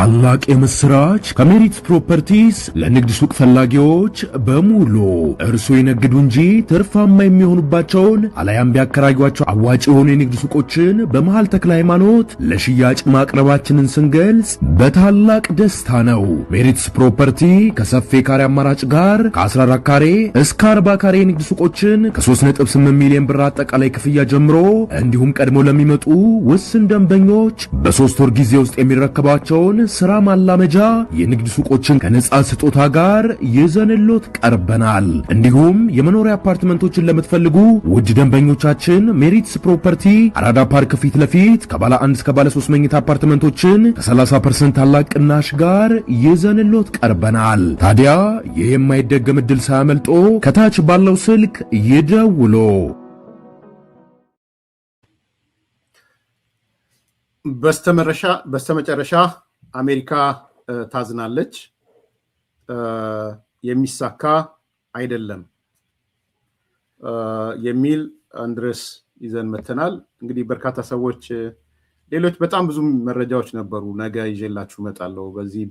ታላቅ የምስራች ከሜሪት ፕሮፐርቲስ ለንግድ ሱቅ ፈላጊዎች በሙሉ እርሱ ይነግዱ እንጂ ትርፋማ የሚሆኑባቸውን አላያም ቢያከራዩአቸው አዋጭ የሆኑ የንግድ ሱቆችን በመሃል ተክለ ሃይማኖት ለሽያጭ ማቅረባችንን ስንገልጽ በታላቅ ደስታ ነው። ሜሪትስ ፕሮፐርቲ ከሰፊ ካሬ አማራጭ ጋር ከ14 ካሬ እስከ 40 ካሬ የንግድ ሱቆችን ከ3.8 ሚሊዮን ብር አጠቃላይ ክፍያ ጀምሮ እንዲሁም ቀድሞ ለሚመጡ ውስን ደንበኞች በ3 ወር ጊዜ ውስጥ የሚረከባቸውን ስራ ማላመጃ የንግድ ሱቆችን ከነጻ ስጦታ ጋር ይዘንሎት ቀርበናል። እንዲሁም የመኖሪያ አፓርትመንቶችን ለምትፈልጉ ውድ ደንበኞቻችን ሜሪትስ ፕሮፐርቲ አራዳ ፓርክ ፊት ለፊት ከባለ 1 እስከ ባለ 3 መኝታ አፓርትመንቶችን ከ30% ታላቅ ቅናሽ ጋር ይዘንሎት ቀርበናል። ታዲያ ይህ የማይደገም ዕድል ሳያመልጦ ከታች ባለው ስልክ ይደውሉ። በስተመጨረሻ አሜሪካ ታዝናለች። የሚሳካ አይደለም የሚል አንድረስ ይዘን መተናል። እንግዲህ በርካታ ሰዎች ሌሎች በጣም ብዙ መረጃዎች ነበሩ። ነገ ይዤላችሁ እመጣለሁ። በዚህ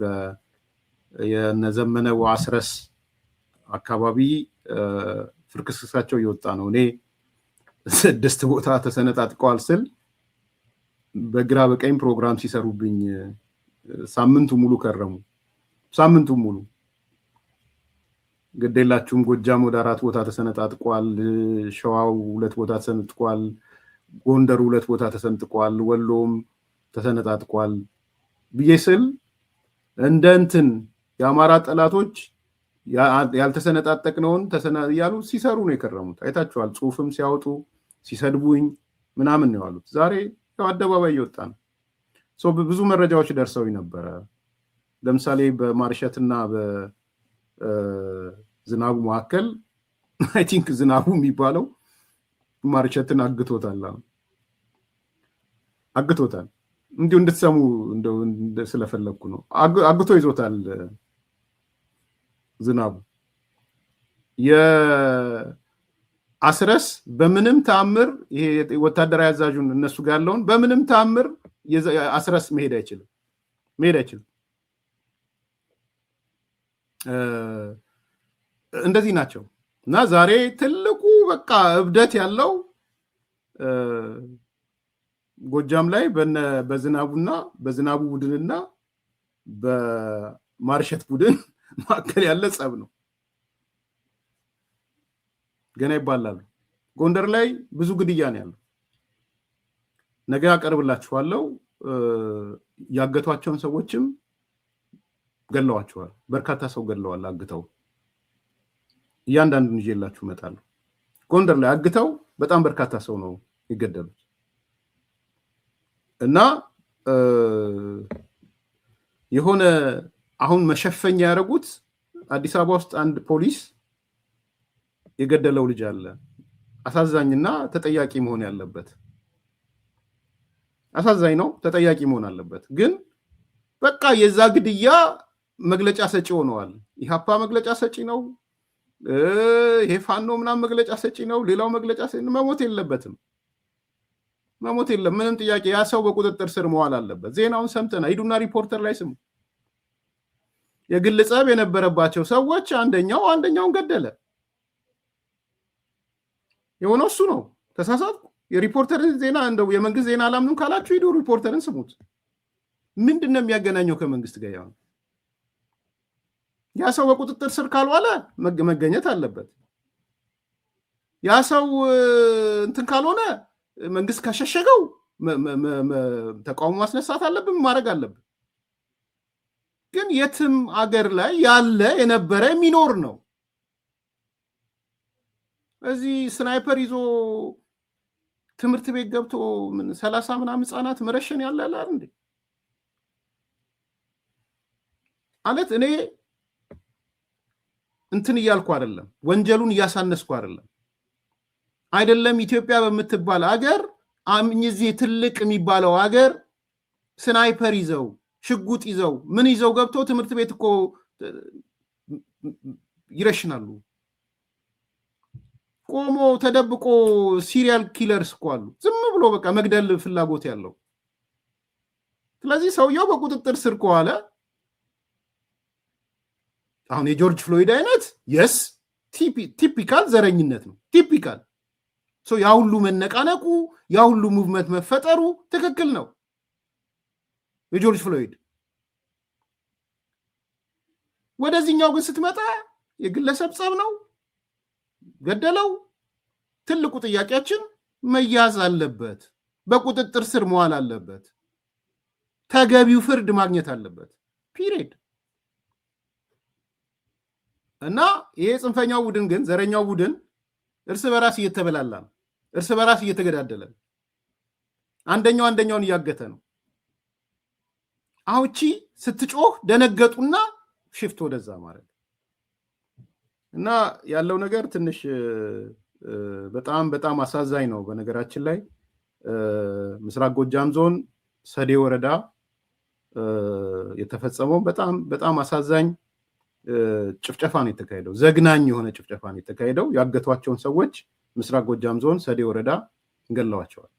የነዘመነ ወአስረስ አካባቢ ፍርክስክሳቸው እየወጣ ነው። እኔ 6 ቦታ ተሰነጣጥቀዋል ስል በግራ በቀኝ ፕሮግራም ሲሰሩብኝ ሳምንቱ ሙሉ ከረሙ። ሳምንቱ ሙሉ ገደላችሁም ጎጃም ወደ 4 ቦታ ተሰነጣጥቋል፣ ሸዋው 2 ቦታ ተሰነጥቋል፣ ጎንደር 2 ቦታ ተሰንጥቋል፣ ወሎም ተሰነጣጥቋል ብዬ ስል እንደ እንትን የአማራ ጠላቶች ያልተሰነጣጠቅነውን እያሉ ሲሰሩ ነው የከረሙት። አይታችኋል። ጽሁፍም ሲያወጡ ሲሰድቡኝ ምናምን ነው ያሉት። ዛሬ ያው አደባባይ እየወጣ ነው። ብዙ መረጃዎች ደርሰው ነበረ። ለምሳሌ በማርሸትና በዝናቡ መካከል አይ ቲንክ ዝናቡ የሚባለው ማርሸትን አግቶታል። እንዲሁ እንድትሰሙ እንደው ስለፈለኩ ነው። አግቶ ይዞታል ዝናቡ። የአስረስ በምንም ተአምር ይሄ ወታደራዊ አዛዡን እነሱ ጋር ያለውን በምንም ተአምር አስረስ መሄድ አይችልም። እንደዚህ ናቸው። እና ዛሬ ትልቁ በቃ እብደት ያለው ጎጃም ላይ በዝናቡ ቡድንና በማርሸት ቡድን መካከል ያለ ጸብ ነው። ገና ይባላሉ። ጎንደር ላይ ብዙ ግድያ ነው ያለው። ነገ አቀርብላችኋለሁ። ያገቷቸውን ሰዎችም ገለዋቸዋል። በርካታ ሰው ገለዋል አግተው። እያንዳንዱን ይዤላችሁ እመጣለሁ። ጎንደር ላይ አግተው በጣም በርካታ ሰው ነው የገደሉት። እና የሆነ አሁን መሸፈኛ ያደረጉት አዲስ አበባ ውስጥ አንድ ፖሊስ የገደለው ልጅ አለ። አሳዛኝና ተጠያቂ መሆን ያለበት አሳዛኝ ነው፣ ተጠያቂ መሆን አለበት። ግን በቃ የዛ ግድያ መግለጫ ሰጪ ሆነዋል። ኢሃፓ መግለጫ ሰጪ ነው፣ ይሄ ፋኖ ምናምን መግለጫ ሰጪ ነው፣ ሌላው መግለጫ ሰጪ። መሞት የለበትም፣ መሞት የለም። ምንም ጥያቄ። ያ ሰው በቁጥጥር ስር መዋል አለበት። ዜናውን ሰምተና ሂዱና ሪፖርተር ላይ ስሙ። የግል ጸብ የነበረባቸው ሰዎች አንደኛውን ገደለ። የሆነው እሱ ነው። ተሳሳትኩ። የሪፖርተርን ዜና እንደው የመንግስት ዜና አላምንም ካላችሁ ሂዱ ሪፖርተርን ስሙት። ምንድነው የሚያገናኘው ከመንግስት ጋር? ያ ሰው በቁጥጥር ስር ካልዋለ መገኘት አለበት። ያ ሰው እንትን ካልሆነ መንግስት ካሸሸገው ተቃውሞ ማስነሳት አለብን፣ ማድረግ አለብን። ግን የትም አገር ላይ ያለ የነበረ የሚኖር ነው። እዚህ ስናይፐር ይዞ ትምህርት ቤት ገብቶ 30 ምናምን ህፃናት መረሸን ያለ እንዴ? ማለት እኔ እንትን እያልኩ አይደለም፣ ወንጀሉን እያሳነስኩ አይደለም። ኢትዮጵያ በምትባል አገር እዚህ ትልቅ የሚባለው አገር ስናይፐር ይዘው ሽጉጥ ይዘው ምን ይዘው ገብቶ ትምህርት ቤት እኮ ይረሽናሉ። ቆሞ ተደብቆ ሲሪያል ኪለርስ እኮ አሉ። ዝም ብሎ በቃ መግደል ፍላጎት ያለው ስለዚህ ሰውየው በቁጥጥር ስር ከዋለ አሁን የጆርጅ ፍሎይድ አይነት የስ ቲፒካል ዘረኝነት ነው። ቲፒካል ያ ሁሉ መነቃነቁ ያ ሁሉ ሙቭመንት መፈጠሩ ትክክል ነው። የጆርጅ ፍሎይድ ወደዚህኛው ግን ስትመጣ የግለሰብ ጸብ ነው፣ ገደለው። ትልቁ ጥያቄያችን መያዝ አለበት፣ በቁጥጥር ስር መዋል አለበት፣ ተገቢው ፍርድ ማግኘት አለበት። ፒሪድ። እና ይሄ ጽንፈኛው ቡድን ግን ዘረኛው ቡድን እርስ በራስ እየተበላላ ነው፣ እርስ በራስ እየተገዳደለ ነው፣ አንደኛውን እያገተ ነው። አውጪ ስትጮህ ደነገጡና ሽፍት ወደዛ ማለት እና ያለው ነገር ትንሽ በጣም አሳዛኝ ነው። በነገራችን ላይ ምስራቅ ጎጃም ዞን ሰዴ ወረዳ የተፈጸመው በጣም አሳዛኝ ጭፍጨፋ ነው የተካሄደው። ዘግናኝ የሆነ ጭፍጨፋ ነው የተካሄደው። ያገቷቸውን ሰዎች ምስራቅ ጎጃም ዞን ሰዴ ወረዳ ገለዋቸዋል።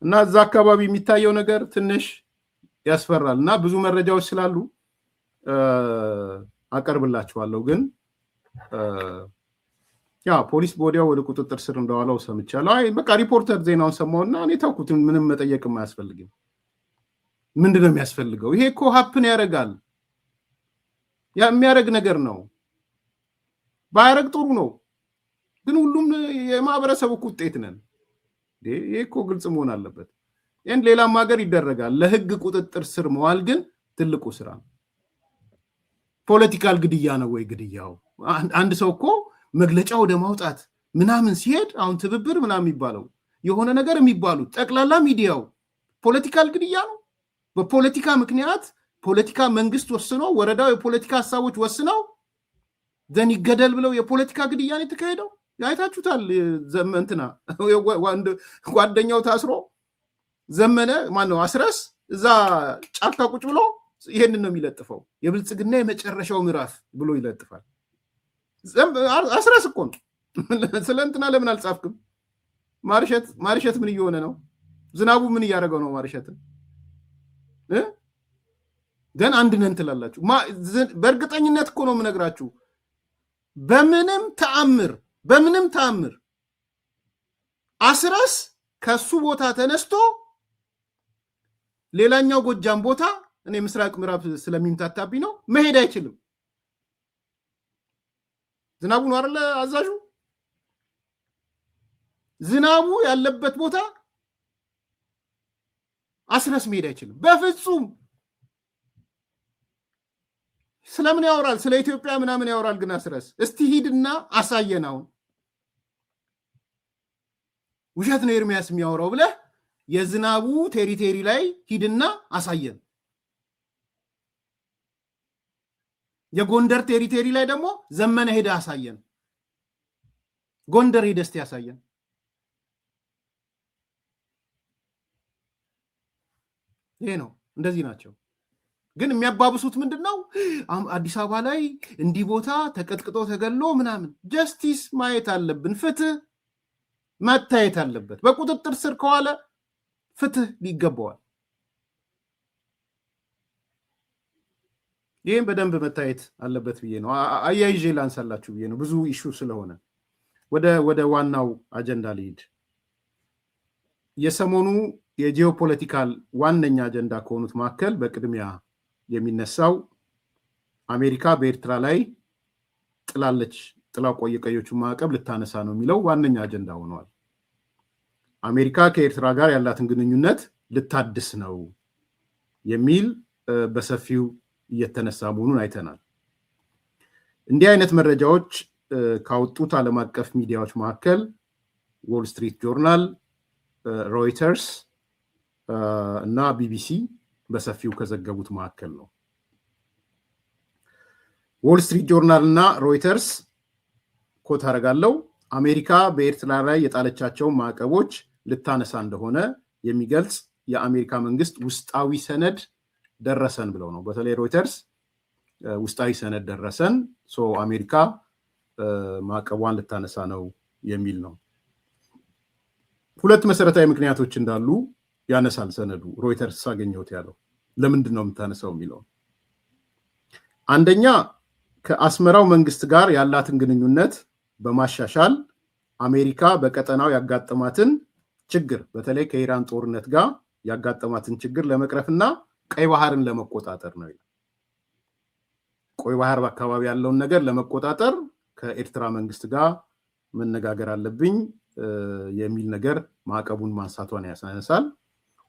እና እዛ አካባቢ የሚታየው ነገር ትንሽ ያስፈራል እና ብዙ መረጃዎች ስላሉ አቀርብላችኋለሁ። ግን ፖሊስ በወዲያው ወደ ቁጥጥር ስር እንደዋለው ሰምቻለሁ። በቃ ሪፖርተር ዜናውን ሰማውና እኔ ተውኩት። ምንም መጠየቅም አያስፈልግም። ምንድነው የሚያስፈልገው? ይሄ እኮ ሀፕን ያደርጋል፣ የሚያደርግ ነገር ነው። ባያደርግ ጥሩ ነው። ግን ሁሉም የማህበረሰቡ ውጤት ነን። ይሄ እኮ ግልጽ መሆን አለበት። ይህን ሌላም ሀገር ይደረጋል። ለህግ ቁጥጥር ስር መዋል ግን ትልቁ ስራ ነው። ፖለቲካል ግድያ ነው ወይ ግድያው? አንድ ሰው እኮ መግለጫ ወደ ማውጣት ምናምን ሲሄድ አሁን ትብብር ምናምን የሚባለው የሆነ ነገር የሚባሉት ጠቅላላ ሚዲያው ፖለቲካል ግድያ ነው። በፖለቲካ ምክንያት ፖለቲካ መንግስት ወስኖ ወረዳው የፖለቲካ ሀሳቦች ወስነው ዘን ይገደል ብለው የፖለቲካ ግድያ ነው የተካሄደው። አይታችሁታል። እንትና ጓደኛው ታስሮ ዘመነ ማነው አስረስ እዛ ጫካ ቁጭ ብሎ ይሄንን ነው የሚለጥፈው። የብልጽግና የመጨረሻው ምዕራፍ ብሎ ይለጥፋል። አስረስ እኮ ነው። ስለ እንትና ለምን አልጻፍክም? ማርሸት ምን እየሆነ ነው? ዝናቡ ምን እያደረገው ነው? ማርሸትን ግን አንድ ነን ትላላችሁ። በእርግጠኝነት እኮ ነው የምነግራችሁ። በምንም ተአምር አስረስ ከሱ ቦታ ተነስቶ ሌላኛው ጎጃም ቦታ እኔ ምስራቅ ምዕራብ ስለሚምታታብኝ ነው መሄድ አይችልም። ዝናቡ ነው አይደለ አዛዡ። ዝናቡ ያለበት ቦታ አስረስ መሄድ አይችልም በፍጹም። ስለምን ያወራል? ስለ ኢትዮጵያ ምናምን ያወራል። ግን አስረስ እስቲ ሂድና አሳየን። አሁን ውሸት ነው ኤርሚያስ የሚያወራው ብለህ የዝናቡ ቴሪቴሪ ላይ ሂድና አሳየን። የጎንደር ቴሪቴሪ ላይ ደግሞ ዘመነ ሄደ አሳየን። ጎንደር ሄደ እስቲ ያሳየን። ይሄ ነው። እንደዚህ ናቸው። ግን የሚያባብሱት ምንድነው? አዲስ አበባ ላይ እንዲህ ቦታ ተቀጥቅጦ ተገሎ ምናምን። ጀስቲስ ማየት አለብን። ፍትህ መታየት አለበት። በቁጥጥር ስር ከዋለ ፍትህ ይገባዋል። ይህም በደንብ መታየት አለበት ብዬ ነው። አያይዤ ላንሳላችሁ ብዬ ነው፣ ብዙ ኢሹ ስለሆነ። ወደ ዋናው አጀንዳ ልሂድ። የሰሞኑ የጂኦፖለቲካል ዋነኛ አጀንዳ ከሆኑት መካከል በቅድሚያ የሚነሳው አሜሪካ በኤርትራ ላይ ጥላ ቆየቀዮቹን ማዕቀብ ልታነሳ ነው የሚለው ዋነኛ አጀንዳ ሆኗል። አሜሪካ ከኤርትራ ጋር ያላትን ግንኙነት ልታድስ ነው የሚል በሰፊው እየተነሳ መሆኑን አይተናል። እንዲህ አይነት መረጃዎች ካወጡት ዓለም አቀፍ ሚዲያዎች መካከል ዎል ስትሪት ጆርናል፣ ሮይተርስ እና ቢቢሲ በሰፊው ከዘገቡት መካከል ነው። ዎል ስትሪት ጆርናል እና ሮይተርስ ኮት አደርጋለሁ፣ አሜሪካ በኤርትራ ላይ የጣለቻቸውን ማዕቀቦች ልታነሳ እንደሆነ የሚገልጽ የአሜሪካ መንግስት ውስጣዊ ሰነድ ደረሰን ብለው ነው። በተለይ ሮይተርስ ውስጣዊ ሰነድ ደረሰን፣ አሜሪካ ማዕቀቧን ልታነሳ ነው የሚል ነው። ሁለት መሰረታዊ ምክንያቶች እንዳሉ ያነሳል ሰነዱ። ሮይተርስ አገኘሁት ያለው ለምንድን ነው የምታነሳው የሚለው አንደኛ ከአስመራው መንግስት ጋር ያላትን ግንኙነት በማሻሻል አሜሪካ በቀጠናው ያጋጠማትን ችግር በተለይ ከኢራን ጦርነት ጋር ያጋጠማትን ችግር ለመቅረፍና ቀይ ባህርን ለመቆጣጠር ነው። ቀይ ባህር አካባቢ ያለውን ነገር ለመቆጣጠር ከኤርትራ መንግስት ጋር መነጋገር አለብኝ የሚል ነገር ማዕቀቡን ማንሳቷን ያሳነሳል።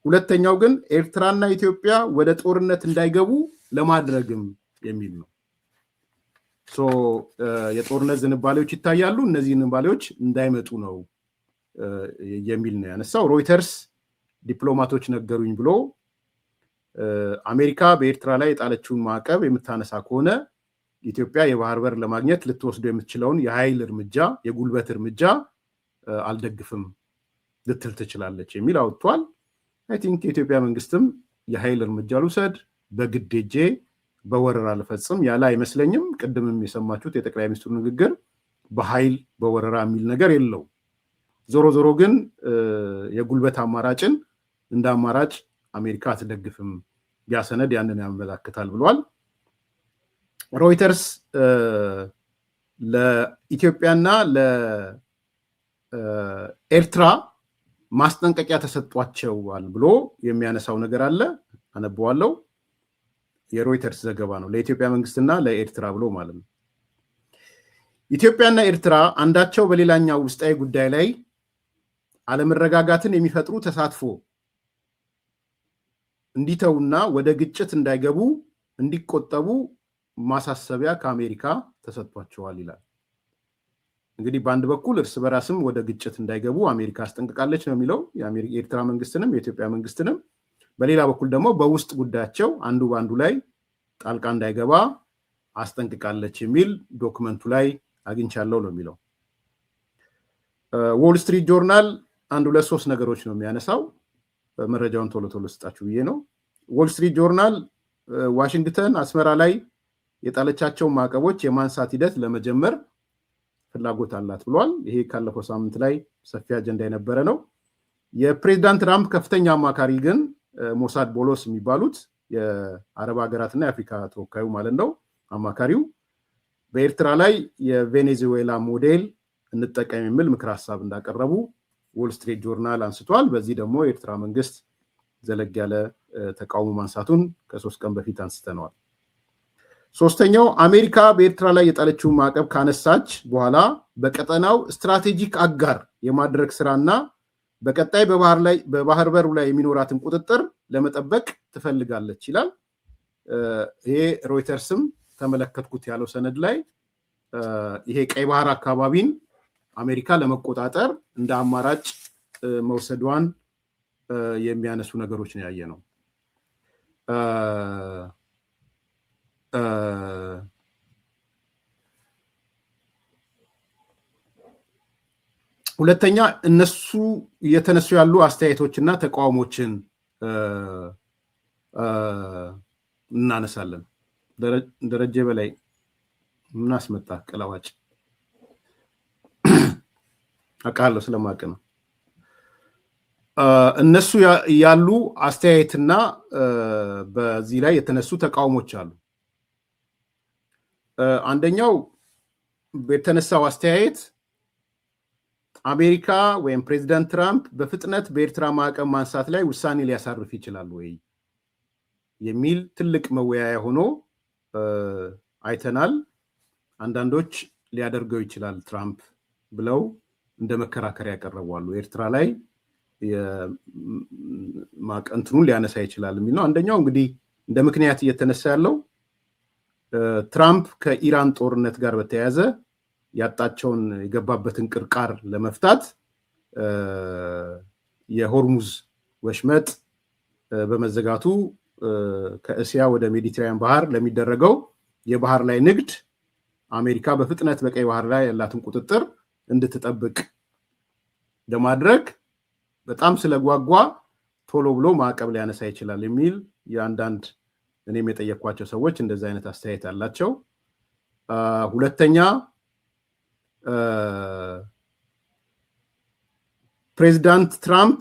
ሁለተኛው ግን ኤርትራና ኢትዮጵያ ወደ ጦርነት እንዳይገቡ ለማድረግም የሚል ነው። የጦርነት ዝንባሌዎች ይታያሉ፣ እነዚህ ዝንባሌዎች እንዳይመጡ ነው የሚል ነው ያነሳው። ሮይተርስ ዲፕሎማቶች ነገሩኝ ብሎ አሜሪካ በኤርትራ ላይ የጣለችውን ማዕቀብ የምታነሳ ከሆነ ኢትዮጵያ የባህር በር ለማግኘት ልትወስዶ የምትችለውን የኃይል እርምጃ፣ የጉልበት እርምጃ አልደግፍም ልትል ትችላለች የሚል አውጥቷል። አይ ቲንክ የኢትዮጵያ መንግስትም የኃይል እርምጃ ልውሰድ በግዴጄ በወረራ ልፈጽም ያለ አይመስለኝም። ቅድምም የሰማችሁት የጠቅላይ ሚኒስትሩ ንግግር በኃይል በወረራ የሚል ነገር የለው። ዞሮ ዞሮ ግን የጉልበት አማራጭን እንደ አማራጭ አሜሪካ አትደግፍም፣ ቢያሰነድ ያንን ያመለክታል ብሏል። ሮይተርስ ለኢትዮጵያና ለኤርትራ ማስጠንቀቂያ ተሰጧቸዋል ብሎ የሚያነሳው ነገር አለ። አነበዋለሁ። የሮይተርስ ዘገባ ነው። ለኢትዮጵያ መንግስትና ለኤርትራ ብሎ ማለት ነው። ኢትዮጵያና ኤርትራ አንዳቸው በሌላኛው ውስጣዊ ጉዳይ ላይ አለመረጋጋትን የሚፈጥሩ ተሳትፎ እንዲተውና ወደ ግጭት እንዳይገቡ እንዲቆጠቡ ማሳሰቢያ ከአሜሪካ ተሰጥቷቸዋል ይላል። እንግዲህ በአንድ በኩል እርስ በራስም ወደ ግጭት እንዳይገቡ አሜሪካ አስጠንቅቃለች ነው የሚለው የኤርትራ መንግስትንም የኢትዮጵያ መንግስትንም። በሌላ በኩል ደግሞ በውስጥ ጉዳያቸው አንዱ በአንዱ ላይ ጣልቃ እንዳይገባ አስጠንቅቃለች የሚል ዶክመንቱ ላይ አግኝቻለሁ ነው የሚለው። ዎል ስትሪት ጆርናል አንድ ሁለት ሶስት ነገሮች ነው የሚያነሳው። መረጃውን ቶሎ ቶሎ ስጣችሁ ብዬ ነው። ዎል ስትሪት ጆርናል ዋሽንግተን አስመራ ላይ የጣለቻቸውን ማዕቀቦች የማንሳት ሂደት ለመጀመር ፍላጎት አላት ብሏል። ይሄ ካለፈው ሳምንት ላይ ሰፊ አጀንዳ የነበረ ነው። የፕሬዚዳንት ትራምፕ ከፍተኛ አማካሪ ግን ሞሳድ ቦሎስ የሚባሉት የአረብ ሀገራትና የአፍሪካ ተወካዩ ማለት ነው አማካሪው በኤርትራ ላይ የቬኔዙዌላ ሞዴል እንጠቀም የሚል ምክር ሀሳብ እንዳቀረቡ ዎል ስትሪት ጆርናል አንስቷል። በዚህ ደግሞ የኤርትራ መንግስት ዘለግ ያለ ተቃውሞ ማንሳቱን ከ3 ቀን በፊት አንስተነዋል። ሶስተኛው አሜሪካ በኤርትራ ላይ የጣለችውን ማዕቀብ ካነሳች በኋላ በቀጠናው ስትራቴጂክ አጋር የማድረግ ስራና በቀጣይ በባህር በሩ ላይ የሚኖራትን ቁጥጥር ለመጠበቅ ትፈልጋለች ይላል። ይሄ ሮይተርስም ተመለከትኩት ያለው ሰነድ ላይ ይሄ ቀይ ባህር አካባቢን አሜሪካ ለመቆጣጠር እንደ አማራጭ መውሰዷን የሚያነሱ ነገሮች ነው ያየ ነው። ሁለተኛ እነሱ እየተነሱ ያሉ አስተያየቶችና ተቃውሞችን እናነሳለን። ደረጀ በላይ ምን አስመጣ ቀላዋጭ አቃለው ስለማቅ ነው። እነሱ ያሉ አስተያየትና በዚህ ላይ የተነሱ ተቃውሞች አሉ። አንደኛው የተነሳው አስተያየት አሜሪካ ወይም ፕሬዚዳንት ትራምፕ በፍጥነት በኤርትራ ማዕቀብ ማንሳት ላይ ውሳኔ ሊያሳርፍ ይችላል ወይ የሚል ትልቅ መወያያ ሆኖ አይተናል። አንዳንዶች ሊያደርገው ይችላል ትራምፕ ብለው እንደ መከራከሪያ ያቀርባሉ። ኤርትራ ላይ ማዕቀንቱን ሊያነሳ ይችላል የሚል ነው። አንደኛው እንግዲህ እንደ ምክንያት እየተነሳ ያለው ትራምፕ ከኢራን ጦርነት ጋር በተያያዘ ያጣቸውን የገባበትን ቅርቃር ለመፍታት የሆርሙዝ ወሽመጥ በመዘጋቱ ከእስያ ወደ ሜዲትራኒያን ባህር ለሚደረገው የባህር ላይ ንግድ አሜሪካ በፍጥነት በቀይ ባህር ላይ ያላትን ቁጥጥር እንድትጠብቅ ለማድረግ በጣም ስለጓጓ ቶሎ ብሎ ማዕቀብ ሊያነሳ ይችላል የሚል የአንዳንድ እኔም የጠየኳቸው ሰዎች እንደዚህ አይነት አስተያየት አላቸው። ሁለተኛ ፕሬዚዳንት ትራምፕ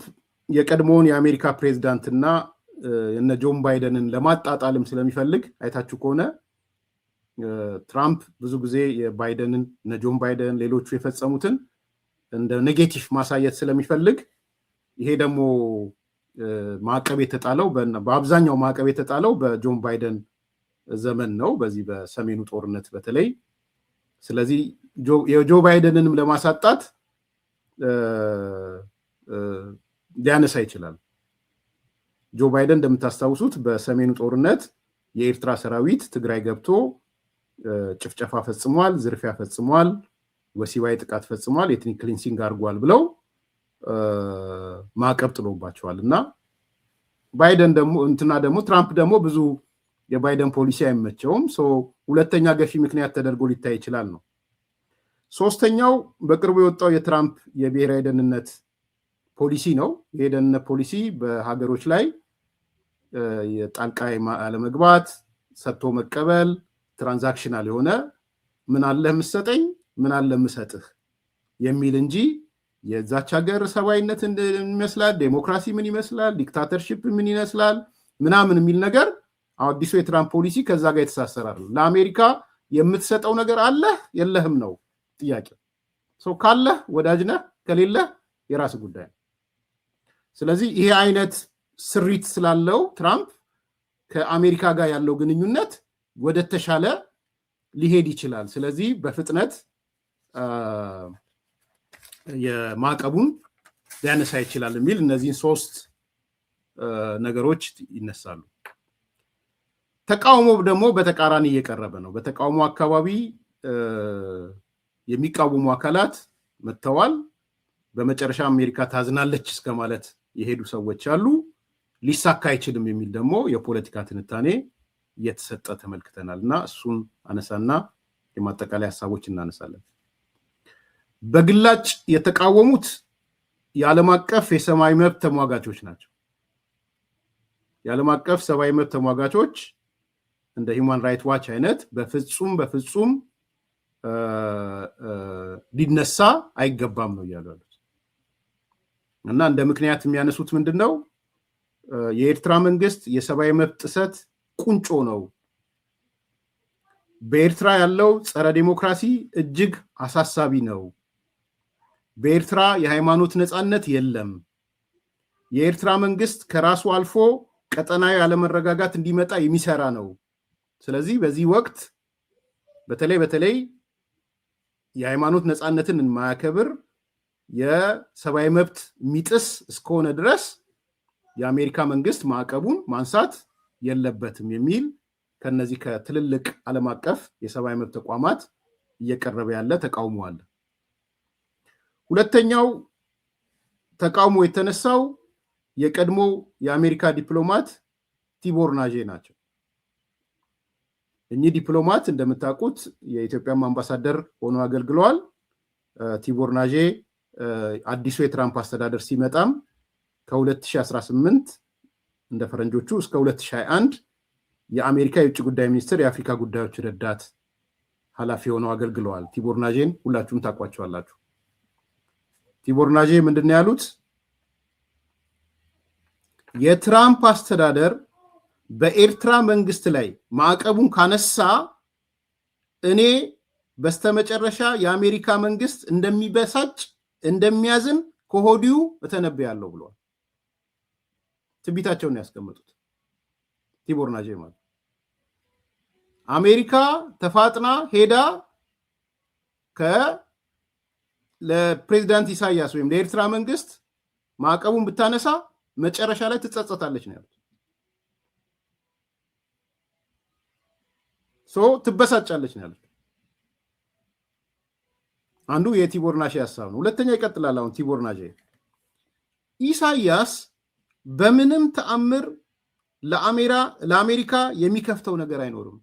የቀድሞውን የአሜሪካ ፕሬዝዳንትና እነ ጆን ባይደንን ለማጣጣልም ስለሚፈልግ አይታችሁ ከሆነ ትራምፕ ብዙ ጊዜ የባይደንን እነ ጆን ባይደን ሌሎቹ የፈጸሙትን እንደ ኔጌቲቭ ማሳየት ስለሚፈልግ ይሄ ደግሞ ማዕቀብ የተጣለው በአብዛኛው ማዕቀብ የተጣለው በጆን ባይደን ዘመን ነው፣ በዚህ በሰሜኑ ጦርነት በተለይ። ስለዚህ የጆ ባይደንንም ለማሳጣት ሊያነሳ ይችላል። ጆ ባይደን እንደምታስታውሱት በሰሜኑ ጦርነት የኤርትራ ሰራዊት ትግራይ ገብቶ ጭፍጨፋ ፈጽሟል፣ ዝርፊያ ፈጽሟል፣ ወሲባዊ ጥቃት ፈጽሟል፣ ኤትኒክ ክሊንሲንግ አድርጓል ብለው ማዕቀብ ጥሎባቸዋል። እና ባይደን ደግሞ ትራምፕ ደግሞ ብዙ የባይደን ፖሊሲ አይመቸውም። ሁለተኛ ገፊ ምክንያት ተደርጎ ሊታይ ይችላል ነው። ሶስተኛው በቅርቡ የወጣው የትራምፕ የብሔራዊ ደህንነት ፖሊሲ ነው። ይሄ ደህንነት ፖሊሲ በሀገሮች ላይ የጣልቃ አለመግባት፣ ሰጥቶ መቀበል፣ ትራንዛክሽናል የሆነ ምን አለ የምሰጠኝ ምን አለ የምሰጥህ የሚል እንጂ የዛች ሀገር ሰብአዊነት ምን ይመስላል፣ ዴሞክራሲ ምን ይመስላል፣ ዲክታተርሺፕ ምን ይመስላል ምናምን የሚል ነገር አዲሱ የትራምፕ ፖሊሲ ከዛ ጋር የተሳሰራል። ለአሜሪካ የምትሰጠው ነገር አለህ የለህም ነው ጥያቄው። ካለህ ወዳጅ ነህ፣ ከሌለህ የራስ ጉዳይ ነው። ስለዚህ ይሄ አይነት ስሪት ስላለው ትራምፕ ከአሜሪካ ጋር ያለው ግንኙነት ወደ ተሻለ ሊሄድ ይችላል። ስለዚህ በፍጥነት የማዕቀቡን ሊያነሳ ይችላል የሚል እነዚህን ሶስት ነገሮች ይነሳሉ። ተቃውሞ ደግሞ በተቃራኒ እየቀረበ ነው። በተቃውሞ አካባቢ የሚቃወሙ አካላት መጥተዋል። በመጨረሻ አሜሪካ ታዝናለች እስከ ማለት የሄዱ ሰዎች አሉ። ሊሳካ አይችልም የሚል ደግሞ የፖለቲካ ትንታኔ እየተሰጠ ተመልክተናል እና እሱን አነሳና የማጠቃላይ ሀሳቦች እናነሳለን። በግላጭ የተቃወሙት የዓለም አቀፍ የሰብአዊ መብት ተሟጋቾች ናቸው። የዓለም አቀፍ ሰብአዊ መብት ተሟጋቾች እንደ ሂውማን ራይት ዋች አይነት በፍጹም ሊነሳ አይገባም ነው እያሉ ያሉት እና እንደ ምክንያት የሚያነሱት ምንድን ነው? የኤርትራ መንግስት የሰብአዊ መብት ጥሰት ቁንጮ ነው። በኤርትራ ያለው ጸረ ዲሞክራሲ እጅግ አሳሳቢ ነው። በኤርትራ የሃይማኖት ነፃነት የለም። የኤርትራ መንግስት ከራሱ አልፎ ቀጠናዊ አለመረጋጋት እንዲመጣ የሚሰራ ነው። ስለዚህ በዚህ ወቅት በተለይ የሃይማኖት ነፃነትን የማያከብር የሰብአዊ መብት የሚጥስ እስከሆነ ድረስ የአሜሪካ መንግስት ማዕቀቡን ማንሳት የለበትም የሚል ከነዚህ ከትልልቅ ዓለም አቀፍ የሰብአዊ መብት ተቋማት እየቀረበ ያለ ተቃውሞ አለ። ሁለተኛው ተቃውሞ የተነሳው የቀድሞ የአሜሪካ ዲፕሎማት ቲቦር ናጄ ናቸው። እኚህ ዲፕሎማት እንደምታውቁት የኢትዮጵያም አምባሳደር ሆነው አገልግለዋል። ቲቦር ናጄ አዲሱ የትራምፕ አስተዳደር ሲመጣም ከ2018 እንደ ፈረንጆቹ እስከ 2021 የአሜሪካ የውጭ ጉዳይ ሚኒስትር የአፍሪካ ጉዳዮች ረዳት ኃላፊ ሆነው አገልግለዋል። ቲቦር ናጄን ሁላችሁም ታውቋቸዋላችሁ። ቲቦር ናጄ ምንድን ነው ያሉት? የትራምፕ አስተዳደር በኤርትራ መንግስት ላይ ማዕቀቡን ካነሳ እኔ በስተመጨረሻ የአሜሪካ መንግስት እንደሚበሳጭ እንደሚያዝን ከሆዲው እተነብያለሁ ብለዋል። ትንቢታቸውን ያስቀመጡት ቲቦር ናጄ ማለት አሜሪካ ተፋጥና ሄዳ ለፕሬዚዳንት ኢሳያስ ወይም ለኤርትራ መንግስት ማዕቀቡን ብታነሳ መጨረሻ ላይ ትጸጸታለች ነው ያሉት። ትበሳጫለች ነው ያሉት። አንዱ የቲቦር ናጄ ሀሳብ ነው። ሁለተኛ ይቀጥላል። አሁን ቲቦር ናጄ ኢሳያስ በምንም ተአምር ለአሜሪካ የሚከፍተው ነገር አይኖርም፣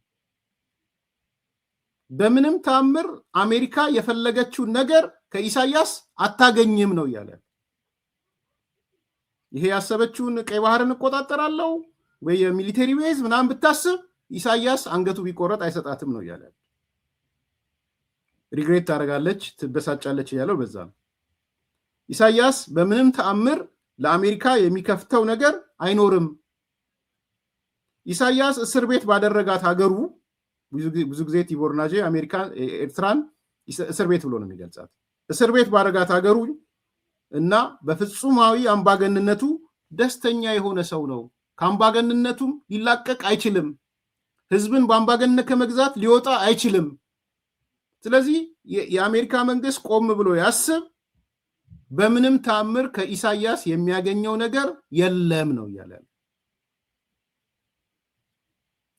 በምንም ተአምር አሜሪካ የፈለገችውን ነገር ከኢሳያስ አታገኝም ነው እያለ ይሄ ያሰበችውን ቀይ ባህርን እቆጣጠራለሁ ወይ የሚሊተሪ ቤዝ ምናምን ብታስብ ኢሳያስ አንገቱ ቢቆረጥ አይሰጣትም ነው እያለ ሪግሬት ታደርጋለች፣ ትበሳጫለች እያለው በዛ ነው። ኢሳያስ በምንም ተአምር ለአሜሪካ የሚከፍተው ነገር አይኖርም። ኢሳያስ እስር ቤት ባደረጋት ሀገሩ ብዙ ጊዜ ቲቦር ናጄ ኤርትራን እስር ቤት ብሎ ነው የሚገልጻት። እስር ቤት ባደረጋት ሀገሩ እና በፍጹማዊ አምባገንነቱ ደስተኛ የሆነ ሰው ነው። ከአምባገንነቱም ሊላቀቅ አይችልም። ህዝብን በአምባገንነት ከመግዛት ሊወጣ አይችልም። ስለዚህ የአሜሪካ መንግስት ቆም ብሎ ያስብ፣ በምንም ታምር ከኢሳያስ የሚያገኘው ነገር የለም ነው እያለ።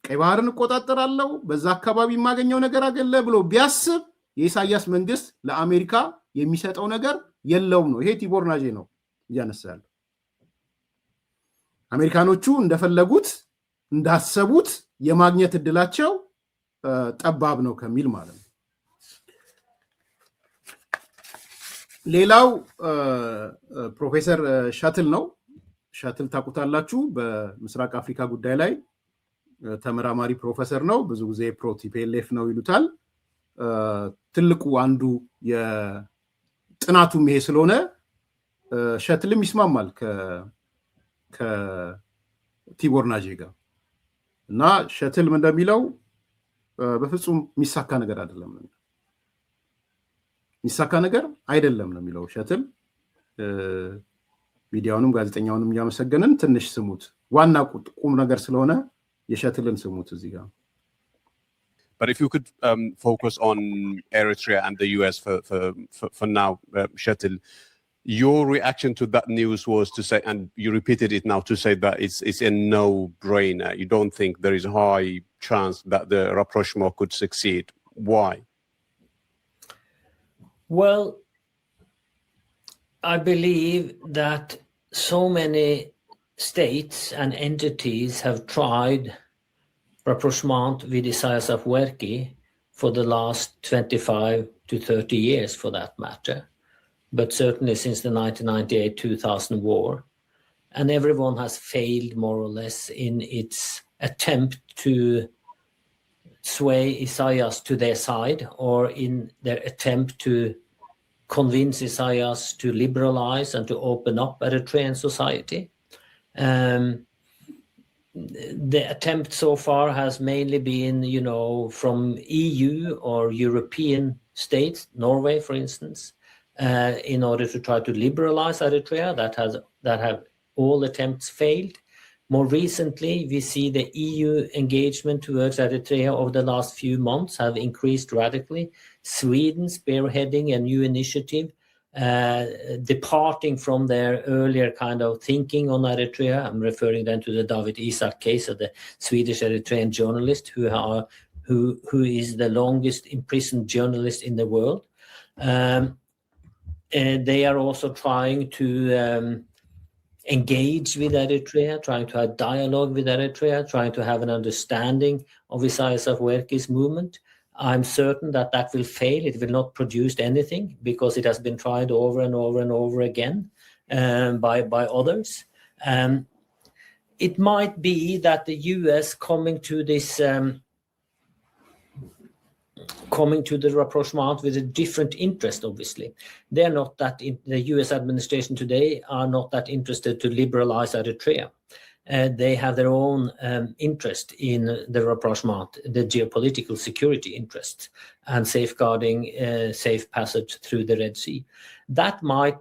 ቀይ ባህርን እቆጣጠራለሁ፣ በዛ አካባቢ የማገኘው ነገር አገለ ብሎ ቢያስብ የኢሳያስ መንግስት ለአሜሪካ የሚሰጠው ነገር የለውም ነው። ይሄ ቲቦር ናጄ ነው እያነሳ ያለው። አሜሪካኖቹ እንደፈለጉት እንዳሰቡት የማግኘት እድላቸው ጠባብ ነው ከሚል ማለት ነው። ሌላው ፕሮፌሰር ሻትል ነው። ሻትል ታውቁታላችሁ። በምስራቅ አፍሪካ ጉዳይ ላይ ተመራማሪ ፕሮፌሰር ነው። ብዙ ጊዜ ፕሮ-ቲፒኤልኤፍ ነው ይሉታል። ትልቁ አንዱ የጥናቱም ይሄ ስለሆነ ሻትልም ይስማማል ከቲቦር ናጄ ጋር እና ሻትልም እንደሚለው በፍጹም የሚሳካ ነገር አይደለም ነው የሚሳካ ነገር አይደለም ነው የሚለው ሻትል። ሚዲያውንም ጋዜጠኛውንም እያመሰገንን ትንሽ ስሙት፣ ዋና ቁም ነገር ስለሆነ የሻትልን ስሙት እዚህ ጋር። But if you could focus on Eritrea and the US for now, Shatil, your reaction to that news was to say, and you repeated it now, to say that it's a no-brainer. You don't think there is a high chance that the rapprochement could succeed. Why? Well, I believe that so many states and entities have tried rapprochement with Isaias Afwerki for the last 25 to 30 years, for that matter, but certainly since the 1998-2000 war. And everyone has failed more or less in its attempt to sway Isaias to their side, or in their attempt to convince Isaias to liberalize and to open up Eritrean society. The attempt so far has mainly been, from EU or European states, Norway, for instance, in order to try to liberalize Eritrea. That have all attempts failed. More recently, we see the EU engagement towards Eritrea over the last few months have increased radically. Sweden spearheading a new initiative, departing from their earlier kind of thinking on Eritrea. I'm referring then to the David Isaak case of the Swedish Eritrean journalist who is the longest imprisoned journalist in the world. And they are also trying to engage with Eritrea, trying to have dialogue with Eritrea, trying to have an understanding of Isaias Afwerki's movement. I'm certain that that will fail. It will not produce anything because it has been tried over and over and over again by others. It might be that the US coming to the rapprochement with a different interest, obviously. They're not that, the US administration today are not that interested to liberalize Eritrea. They have their own interest in the rapprochement, the geopolitical security interests, and safeguarding safe passage through the Red Sea. That might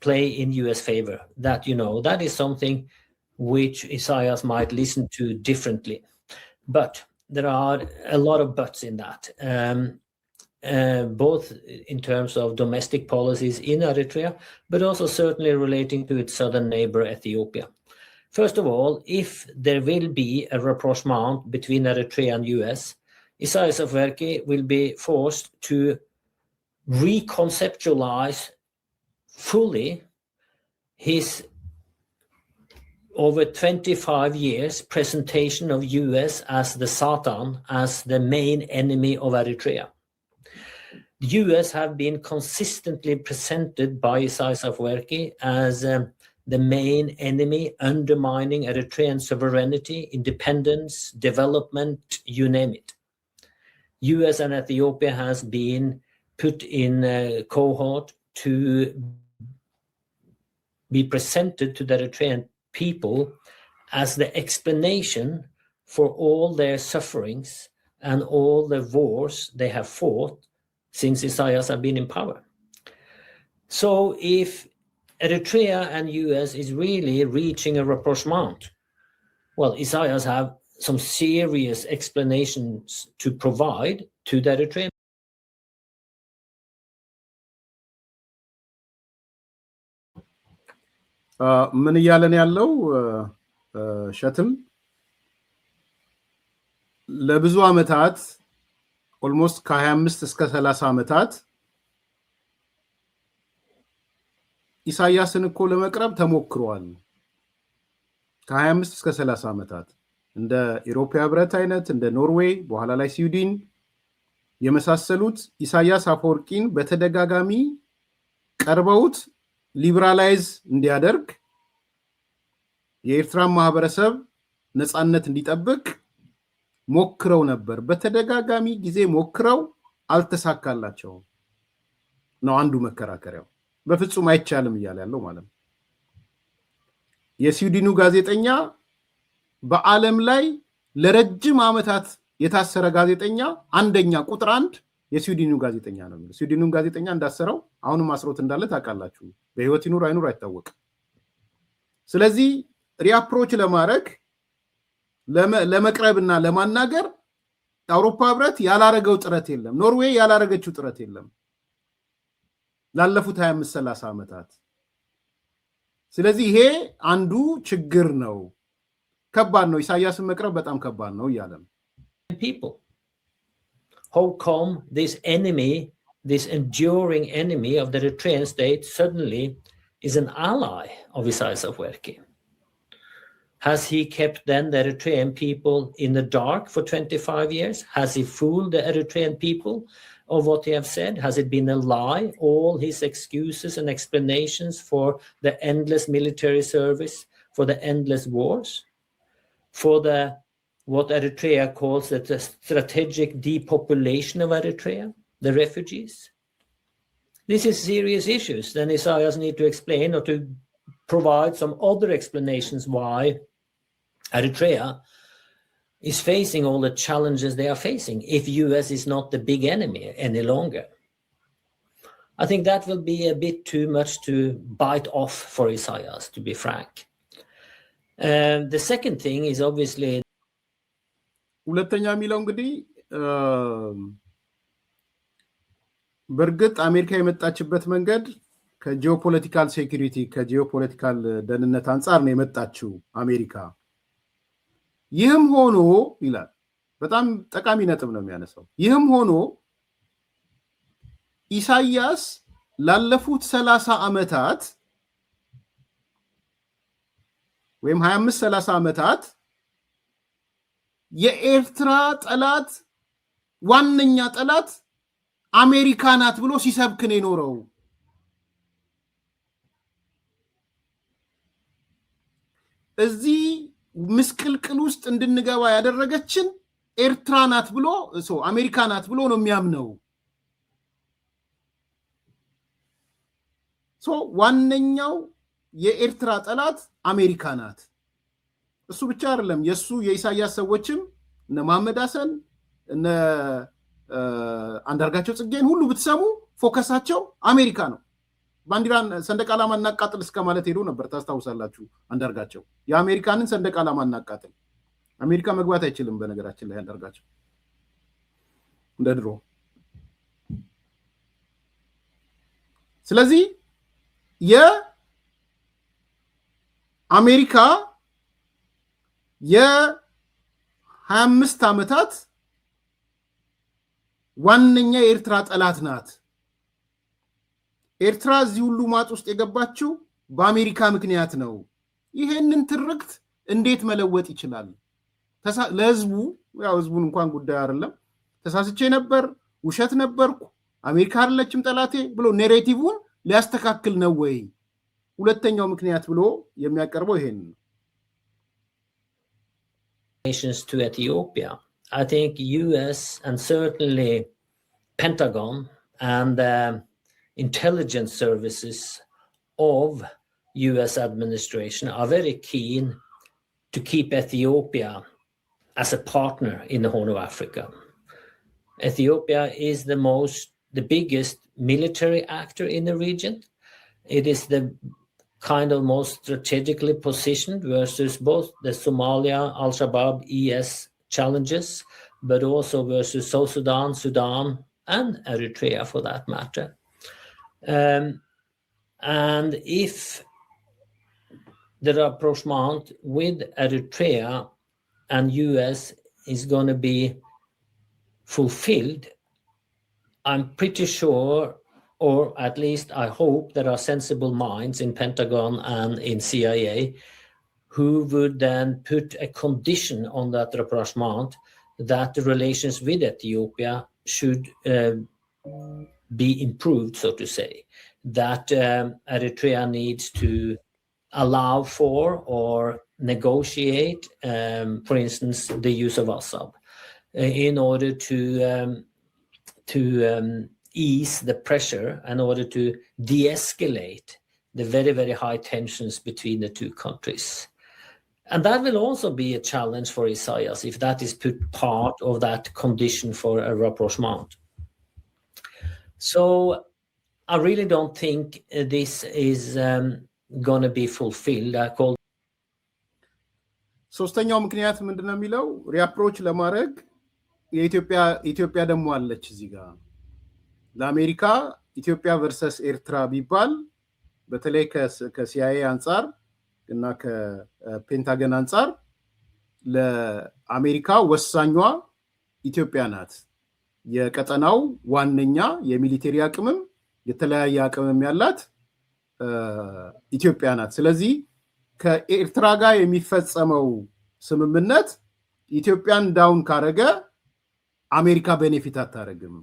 play in US favor. That is something which Isaias might listen to differently. But there are a lot of buts in that, both in terms of domestic policies in Eritrea, but also certainly relating to its southern neighbor, Ethiopia. First of all, if there will be a rapprochement between Eritrea and US, Isaias Afwerki will be forced to reconceptualize fully his over 25 years presentation of US as the Satan, as the main enemy of Eritrea. The US have been consistently presented by Isaias Afwerki as the main enemy, undermining Eritrean sovereignty, independence, development, you name it. US and Ethiopia has been put in a cohort to be presented to the Eritrean people as the explanation for all their sufferings and all the wars they have fought since Isaias have been in power. So if Eritrea and US is really reaching a rapprochement, well, Isaias have some serious explanations to provide to the Eritrean. ምን እያለን ያለው ሸትል ለብዙ ዓመታት ኦልሞስት ከ25 እስከ 30 ዓመታት ኢሳያስን እኮ ለመቅረብ ተሞክሯል። ከ25 እስከ 30 ዓመታት እንደ ኢሮፓ ህብረት አይነት እንደ ኖርዌይ በኋላ ላይ ስዊድን የመሳሰሉት ኢሳያስ አፈወርቂን በተደጋጋሚ ቀርበውት ሊበራላይዝ እንዲያደርግ የኤርትራ ማህበረሰብ ነፃነት እንዲጠብቅ ሞክረው ነበር። በተደጋጋሚ ጊዜ ሞክረው አልተሳካላቸው ነው አንዱ መከራከሪያው። በፍጹም አይቻልም እያለ ያለው ማለት ነው። የስዊድኑ ጋዜጠኛ በዓለም ላይ ለረጅም ዓመታት የታሰረ ጋዜጠኛ አንደኛ ቁጥር 1 የስዊድኑ ጋዜጠኛ ነው። ስዊድኑ ጋዜጠኛ እንዳሰረው አሁንም አስሮት እንዳለ ታውቃላችሁ። በህይወት ይኑር አይኑር አይታወቅም። ስለዚህ ሪአፕሮች ለማድረግ ለመቅረብና ለማናገር አውሮፓ ህብረት ያላረገው ጥረት የለም። ኖርዌይ ያላረገችው ጥረት የለም ላለፉት 25-30 ዓመታት። ስለዚህ ይሄ አንዱ ችግር ነው። ከባድ ነው። ኢሳያስን መቅረብ በጣም ከባድ ነው እያለ ነው። People, how come this enemy, this enduring enemy of the Eritrean state suddenly is an ally of Isaias Afwerki? Has he kept then the Eritrean people in the dark for 25 years? Has he fooled the Eritrean people of what he have said? Has it been a lie? All his excuses and explanations for the endless military service, for the endless wars, for the what Eritrea calls the strategic depopulation of Eritrea, the refugees. This is serious issues. Then Isaias need to explain or to provide some other explanations why Eritrea is facing all the challenges they are facing if US is not the big enemy any longer. I think that will be a bit too much to bite off for Isaias, to be frank. The second thing is obviously ሁለተኛ የሚለው እንግዲህ በእርግጥ አሜሪካ የመጣችበት መንገድ ከጂኦፖለቲካል ሴኩሪቲ ከጂኦፖለቲካል ደህንነት አንጻር ነው የመጣችው አሜሪካ። ይህም ሆኖ ይላል በጣም ጠቃሚ ነጥብ ነው የሚያነሳው። ይህም ሆኖ ኢሳያስ ላለፉት 30 ዓመታት ወይም 25-30 ዓመታት የኤርትራ ጠላት ዋነኛ ጠላት አሜሪካ ናት ብሎ ሲሰብክ ነው የኖረው። እዚህ ምስቅልቅል ውስጥ እንድንገባ ያደረገችን ኤርትራ ናት ብሎ አሜሪካ ናት ብሎ ነው የሚያምነው። ዋነኛው የኤርትራ ጠላት አሜሪካ ናት። እሱ ብቻ አይደለም፣ የሱ የኢሳያስ ሰዎችም እነ መሐመድ ሐሰን እነ አንዳርጋቸው ጽጌን ሁሉ ብትሰሙ ፎከሳቸው አሜሪካ ነው። ባንዲራን ሰንደቅ ዓላማ እናቃጥል እስከ ማለት ሄዶ ነበር። ታስታውሳላችሁ? አንዳርጋቸው የአሜሪካንን ሰንደቅ ዓላማ እናቃጥል። አሜሪካ መግባት አይችልም በነገራችን ላይ አንዳርጋቸው እንደ ድሮ። ስለዚህ የአሜሪካ የ25 ዓመታት ዋነኛ የኤርትራ ጠላት ናት። ኤርትራ እዚህ ሁሉ ማጥ ውስጥ የገባችው በአሜሪካ ምክንያት ነው። ይሄንን ትርክት እንዴት መለወጥ ይችላል? ለህዝቡ ያው ህዝቡን እንኳን ጉዳይ አይደለም ተሳስቼ ነበር፣ ውሸት ነበርኩ፣ አሜሪካ አይደለችም ጠላቴ ብሎ ኔሬቲቭን ሊያስተካክል ነው ወይ? ሁለተኛው ምክንያት ብሎ የሚያቀርበው ይሄን ነው። To Ethiopia, I think US and certainly Pentagon and intelligence services of US administration are very keen to keep Ethiopia as a partner in the Horn of Africa. Ethiopia is the biggest military actor in the region. It is the kind of most strategically positioned versus both the Somalia, Al-Shabaab, ES challenges, but also versus South Sudan, Sudan, and Eritrea for that matter. And if the rapprochement with Eritrea and US is going to be fulfilled, I'm pretty sure, or at least I hope, there are sensible minds in Pentagon and in CIA who would then put a condition on that rapprochement that the relations with Ethiopia should be improved, so to say, that Eritrea needs to allow for or negotiate, for instance, the use of Assad in order to ease the pressure, in order to de-escalate the very, very high tensions between the two countries. And that will also be a challenge for Isaias if that is put part of that condition for a rapprochement. So I really don't think this is going to be fulfilled. I call ሶስተኛው ምክንያት ምንድነው የሚለው ሪአፕሮች ለማድረግ የኢትዮጵያ ደግሞ አለች እዚህ ጋር ለአሜሪካ ኢትዮጵያ ቨርሰስ ኤርትራ ቢባል በተለይ ከሲአይኤ አንፃር እና ከፔንታገን አንፃር ለአሜሪካ ወሳኟ ኢትዮጵያ ናት። የቀጠናው ዋነኛ የሚሊተሪ አቅምም የተለያየ አቅምም ያላት ኢትዮጵያ ናት። ስለዚህ ከኤርትራ ጋር የሚፈጸመው ስምምነት ኢትዮጵያን ዳውን ካረገ አሜሪካ ቤኔፊት አታረግም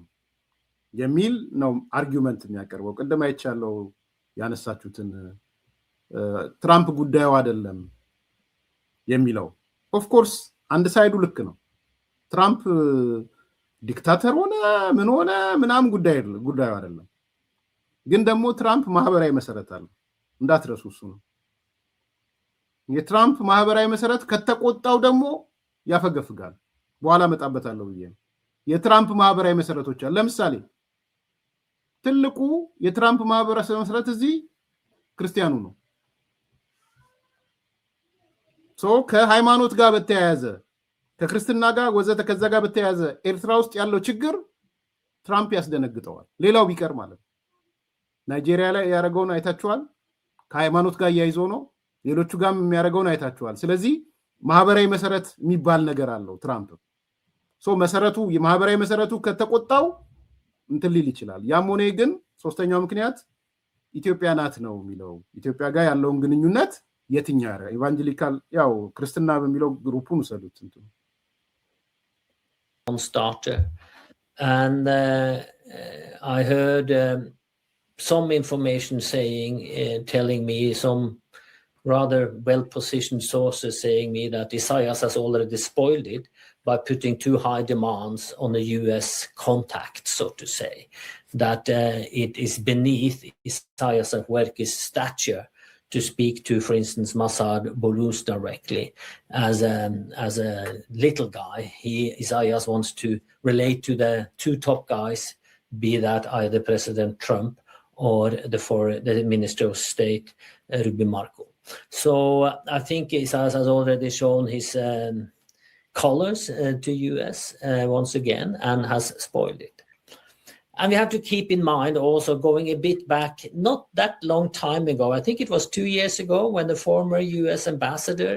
የሚል ነው አርጊውመንት የሚያቀርበው። ቀደም አይቻለው ያነሳችሁትን ትራምፕ ጉዳዩ አይደለም የሚለው ኦፍ ኮርስ አንድ ሳይዱ ልክ ነው። ትራምፕ ዲክታተር ሆነ ምን ሆነ ምናምን ጉዳዩ አይደለም። ግን ደግሞ ትራምፕ ማህበራዊ መሰረት አለው እንዳትረሱ እሱ ነው። የትራምፕ ማህበራዊ መሰረት ከተቆጣው ደግሞ ያፈገፍጋል። በኋላ መጣበታለሁ ብዬ ነው። የትራምፕ ማህበራዊ መሰረቶች አሉ። ለምሳሌ ትልቁ የትራምፕ ማህበራዊ መሰረት እዚህ ክርስቲያኑ ነው። ከሃይማኖት ጋር በተያያዘ ከክርስትና ጋር ወዘተ ከዛ ጋር በተያያዘ ኤርትራ ውስጥ ያለው ችግር ትራምፕ ያስደነግጠዋል። ሌላው ቢቀር ማለት ናይጄሪያ ላይ ያደረገውን አይታችኋል። ከሃይማኖት ጋር ያይዞ ነው። ሌሎቹ ጋርም የሚያደርገውን አይታችኋል። ስለዚህ ማህበራዊ መሰረት የሚባል ነገር አለው ትራምፕ። መሰረቱ የማህበራዊ መሰረቱ ከተቆጣው እንትን ሊል ይችላል። ያም ሆነ ግን ሶስተኛው ምክንያት ኢትዮጵያ ናት ነው የሚለው። ኢትዮጵያ ጋር ያለውን ግንኙነት የትኛው ያረ ኢቫንጀሊካል ያው ክርስትና በሚለው ግሩፑን ወሰዱት እንትን starter. And I heard some information telling me, some rather well-positioned sources saying me that Isaias has already spoiled it by putting too high demands on the US contact, so to say, that it is beneath Isaias Afwerki's stature to speak to, for instance, Massad Boulos directly as a little guy. Isaias wants to relate to the two top guys, be that either President Trump or the Minister of State, Ruben Marco. So I think Isaias has already shown his colors to US once again and has spoiled it. And we have to keep in mind also, going a bit back, not that long time ago, I think it was 2 years ago, when the former US ambassador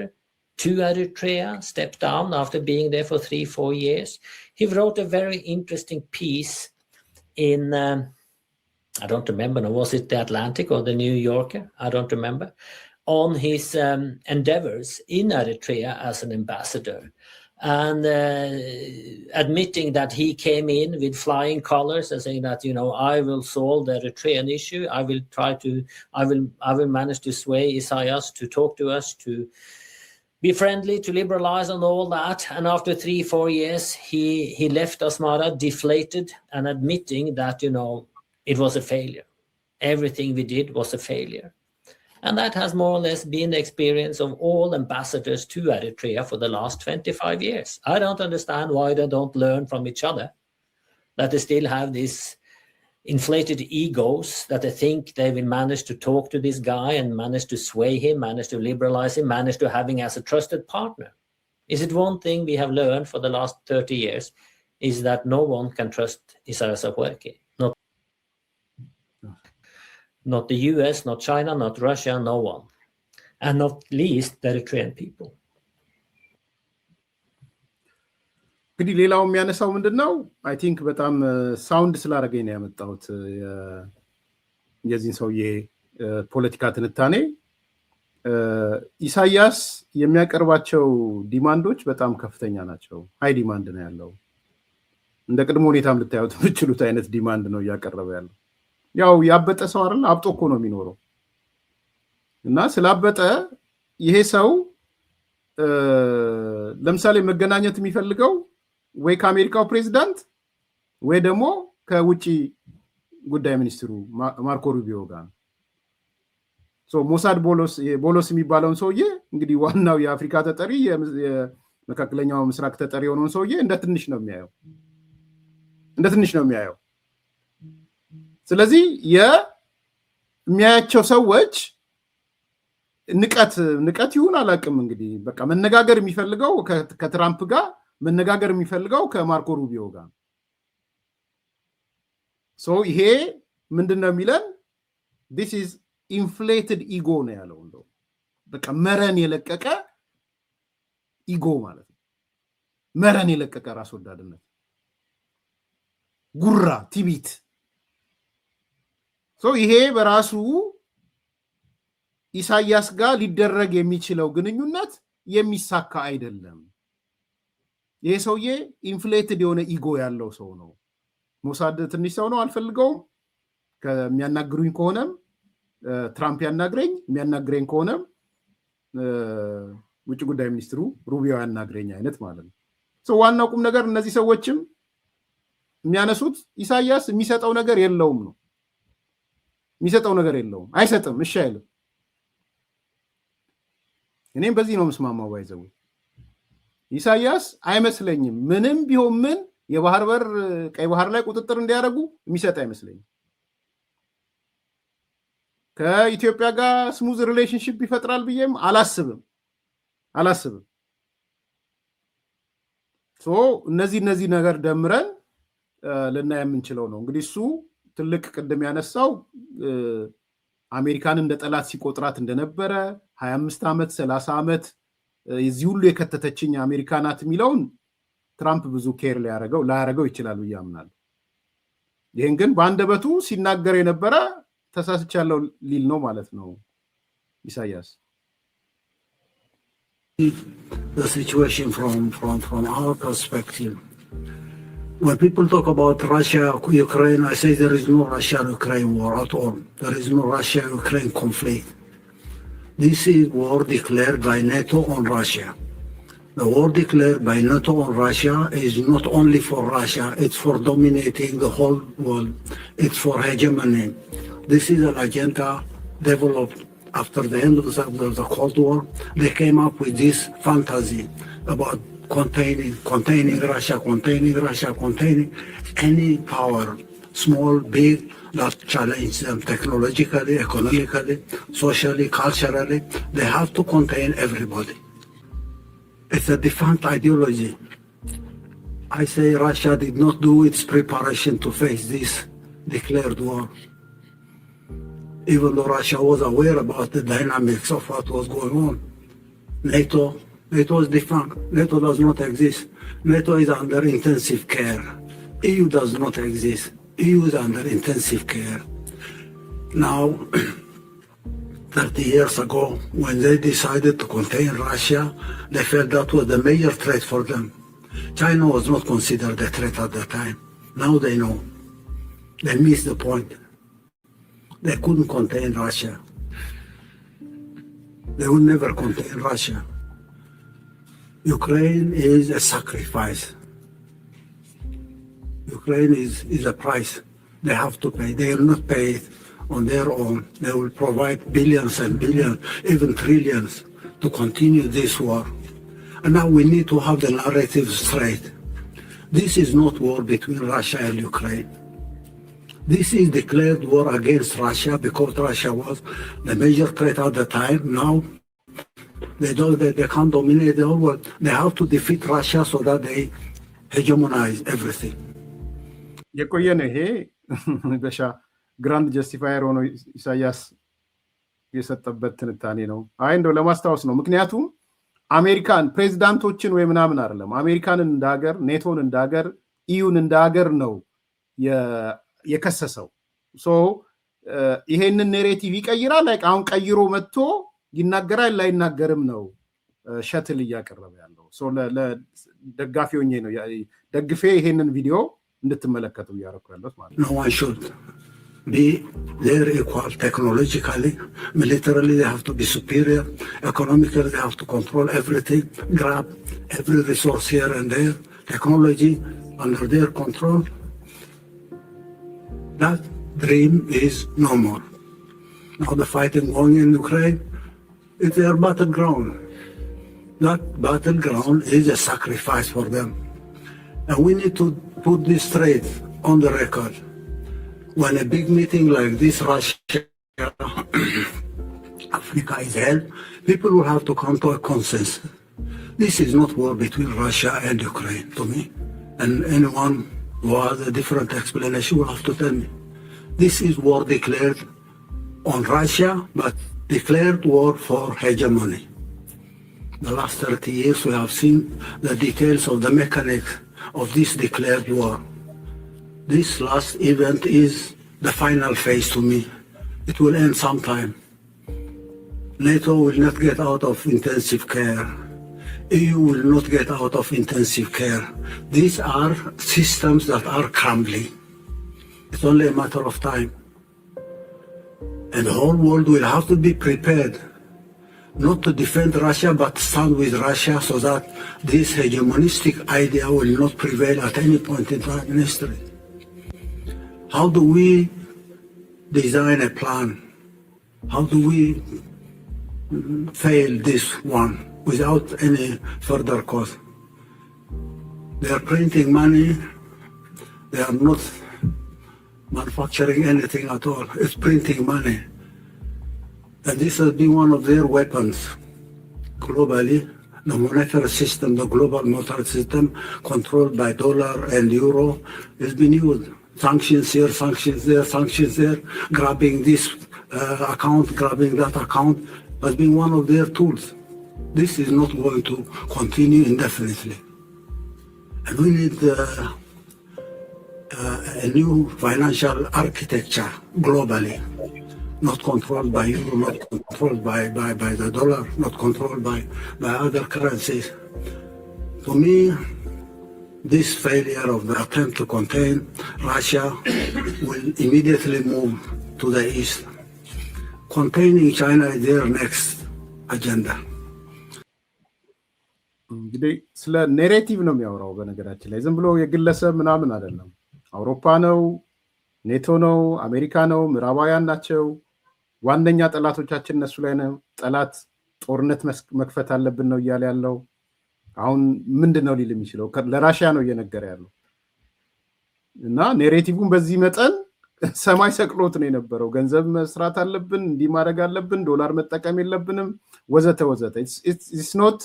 to Eritrea stepped down after being there for 3-4 years. He wrote a very interesting piece in, I don't remember, was it the Atlantic or the New Yorker? I don't remember, on his endeavors in Eritrea as an ambassador. And admitting that he came in with flying colors and saying that, I will solve the Eritrean issue. I will manage to sway Isaias to talk to us, to be friendly, to liberalize and all that. And after 3-4 years, he left Asmara deflated and admitting that, it was a failure. Everything we did was a failure. And that has more or less been the experience of all ambassadors to Eritrea for the last 25 years. I don't understand why they don't learn from each other, that they still have these inflated egos, that they think they will manage to talk to this guy and manage to sway him, manage to liberalize him, manage to have him as a trusted partner. Is it one thing we have learned for the last 30 years is that no one can trust Isaias Afwerki. Not the US, not China, not Russia, no one. And not least the Eritrean people. እንግዲህ ሌላው የሚያነሳው ምንድን ነው? አይ ቲንክ በጣም ሳውንድ ስላደረገኝ ነው ያመጣሁት የዚህን ሰውዬ ፖለቲካ ትንታኔ። ኢሳያስ የሚያቀርባቸው ዲማንዶች በጣም ከፍተኛ ናቸው። ሃይ ዲማንድ ነው ያለው። እንደ ቅድመ ሁኔታም ልታዩት የምትችሉት አይነት ዲማንድ ነው እያቀረበ ያለው። ያው ያበጠ ሰው አይደል? አብጦ እኮ ነው የሚኖረው። እና ስላበጠ ይሄ ሰው ለምሳሌ መገናኘት የሚፈልገው ወይ ከአሜሪካው ፕሬዚዳንት ወይ ደግሞ ከውጪ ጉዳይ ሚኒስትሩ ማርኮ ሩቢዮ ጋር ነው። ሞሳድ ቦሎስ የሚባለውን ሰውዬ እንግዲህ ዋናው የአፍሪካ ተጠሪ የመካከለኛው ምስራቅ ተጠሪ የሆነውን ሰውዬ እንደ ትንሽ ነው የሚያየው። ስለዚህ የሚያያቸው ሰዎች ንቀት ይሁን አላውቅም። እንግዲህ በቃ መነጋገር የሚፈልገው ከትራምፕ ጋር መነጋገር የሚፈልገው ከማርኮ ሩቢዮ ጋር። ይሄ ምንድን ነው የሚለን? this is inflated ego ነው ያለው። እንደው በቃ መረን የለቀቀ ኢጎ ማለት ነው። መረን የለቀቀ ራስ ወዳድነት፣ ጉራ፣ ቲቢት። ይሄ በራሱ ኢሳያስ ጋር ሊደረግ የሚችለው ግንኙነት የሚሳካ አይደለም። ይሄ ሰውዬ ኢንፍሌትድ የሆነ ኢጎ ያለው ሰው ነው። ሞሳድ ትንሽ ሰው ነው፣ አልፈልገውም። ከሚያናግሩኝ ከሆነም ትራምፕ ያናግረኝ፣ የሚያናግረኝ ከሆነም ውጭ ጉዳይ ሚኒስትሩ ሩቢዮ ያናግረኝ አይነት ማለት ነው። ዋናው ቁም ነገር እነዚህ ሰዎችም የሚያነሱት ኢሳያስ የሚሰጠው ነገር የለውም ነው። የሚሰጠው ነገር የለውም፣ አይሰጥም፣ እሺ አይልም። እኔም በዚህ ነው መስማማው። ባይዘው ኢሳያስ አይመስለኝም ምንም ቢሆን ምን የባህር በር ቀይ ባህር ላይ ቁጥጥር እንዲያደርጉ የሚሰጥ አይመስለኝም። ከኢትዮጵያ ጋር ስሙዝ ሪሌሽንሺፕ ይፈጥራል ብዬም አላስብም። እነዚህ ነገር ደምረን ልናይ የምንችለው ነው። እንግዲህ እሱ ትልቅ ቅድም ያነሳው አሜሪካን እንደ ጠላት ሲቆጥራት እንደነበረ 25 ዓመት 30 ዓመት የዚህ ሁሉ የከተተችኝ አሜሪካ ናት የሚለውን ትራምፕ ብዙ ኬር ላያረገው ይችላል ብዬ አምናለሁ። ይህን ግን በአንደበቱ ሲናገር የነበረ ተሳስቻለሁ ሊል ነው ማለት ነው ኢሳያስ። The situation from our perspective, when people talk about Russia, Ukraine, I say there is no Russia-Ukraine war at all. There is no Russia-Ukraine conflict. This is war declared by NATO on Russia. The war declared by NATO on Russia is not only for Russia, it's for dominating the whole world. It's for hegemony. This is an agenda developed after the end of the Cold War. They came up with this fantasy about containing Russia, containing any power, small, big, that challenge them technologically, economically, socially, culturally. They have to contain everybody. It's a defunct ideology. I say Russia did not do its preparation to face this declared war. Even though Russia was aware about the dynamics of what was going on. NATO is defunct. NATO does not exist. NATO is under intensive care. EU does not exist. EU is under intensive care. Now, 30 years ago, when they decided to contain Russia, they felt that was the major threat for them. China was not considered a threat at the time. Now they know. They missed the point. They couldn't contain Russia. They will never contain Russia. Ukraine is a sacrifice. Ukraine is a price they have to pay. They will not pay it on their own. They will provide billions and billions, even trillions, to continue this war. And now we need to have the narrative straight. This is not war between Russia and Ukraine. This is declared war against Russia because Russia was the major threat at the time. Now they can't dominate the whole world. They have to defeat Russia so that they hegemonize everything. የቆየ ነው ይሄ በሻ ግራንድ ጀስቲፋየር ሆኖ ኢሳያስ የሰጠበት ትንታኔ ነው። አይ እንደው ለማስታወስ ነው። ምክንያቱም አሜሪካን ፕሬዝዳንቶችን ወይ ምናምን አይደለም አሜሪካንን እንደ ሀገር ኔቶን እንደ ሀገር ኢዩን እንደ ሀገር ነው የከሰሰው። ሶ ይሄንን ኔሬቲቭ ይቀይራል። ላይክ አሁን ቀይሮ መጥቶ ይናገራል ላይናገርም ነው ሸትል እያቀረበ ያለው። ሶ ለደጋፊ ሆኜ ነው ደግፌ ይሄንን ቪዲዮ እንድትመለከቱ እያደረኩ ያለሁት ማለት ነው። No one should be their equal technologically, militarily they have to be superior, economically they have to control everything, grab every resource here and there, technology under their control. That dream is no more. Now the fighting going in Ukraine is their battleground. That battleground is a sacrifice for them. And we need to put this straight on the record. When a big meeting like this, Russia, Africa is held, people will have to come to a consensus. This is not war between Russia and Ukraine to me. And anyone who has a different explanation will have to tell me. This is war declared on Russia, but declared war for hegemony. The last 30 years we have seen the details of the mechanics of this declared war. This last event is the final phase to me. It will end sometime. NATO will not get out of intensive care. EU will not get out of intensive care. These are systems that are crumbling. It's only a matter of time. And the whole world will have to be prepared not to defend Russia, but stand with Russia so that this hegemonistic idea will not prevail at any point in time in history. How do we design a plan? How do we fail this one without any further cost? They are printing money. They are not manufacturing anything at all. It's printing money. And this has been one of their weapons globally. The monetary system, the global monetary system controlled by dollar and euro has been used. Sanctions here, sanctions there, sanctions there, grabbing this account, grabbing that account has been one of their tools. This is not going to continue indefinitely. And we need a new financial architecture globally. Not controlled by euro, not controlled by the dollar, not controlled by other currencies. To me, this failure of the attempt to contain Russia will immediately move to the east. Containing China is their next agenda. እንግዲህ ስለ ኔሬቲቭ ነው የሚያወራው። በነገራችን ላይ ዝም ብሎ የግለሰብ ምናምን አይደለም። አውሮፓ ነው፣ ኔቶ ነው፣ አሜሪካ ነው፣ ምዕራባውያን ናቸው። ዋነኛ ጠላቶቻችን እነሱ ላይ ነው። ጠላት ጦርነት መክፈት አለብን ነው እያለ ያለው። አሁን ምንድን ነው ሊል የሚችለው? ለራሽያ ነው እየነገረ ያለው እና ኔሬቲቭን በዚህ መጠን ሰማይ ሰቅሎት ነው የነበረው። ገንዘብ መስራት አለብን፣ እንዲህ ማድረግ አለብን፣ ዶላር መጠቀም የለብንም ወዘተ ወዘተ። ኢትስ ኖት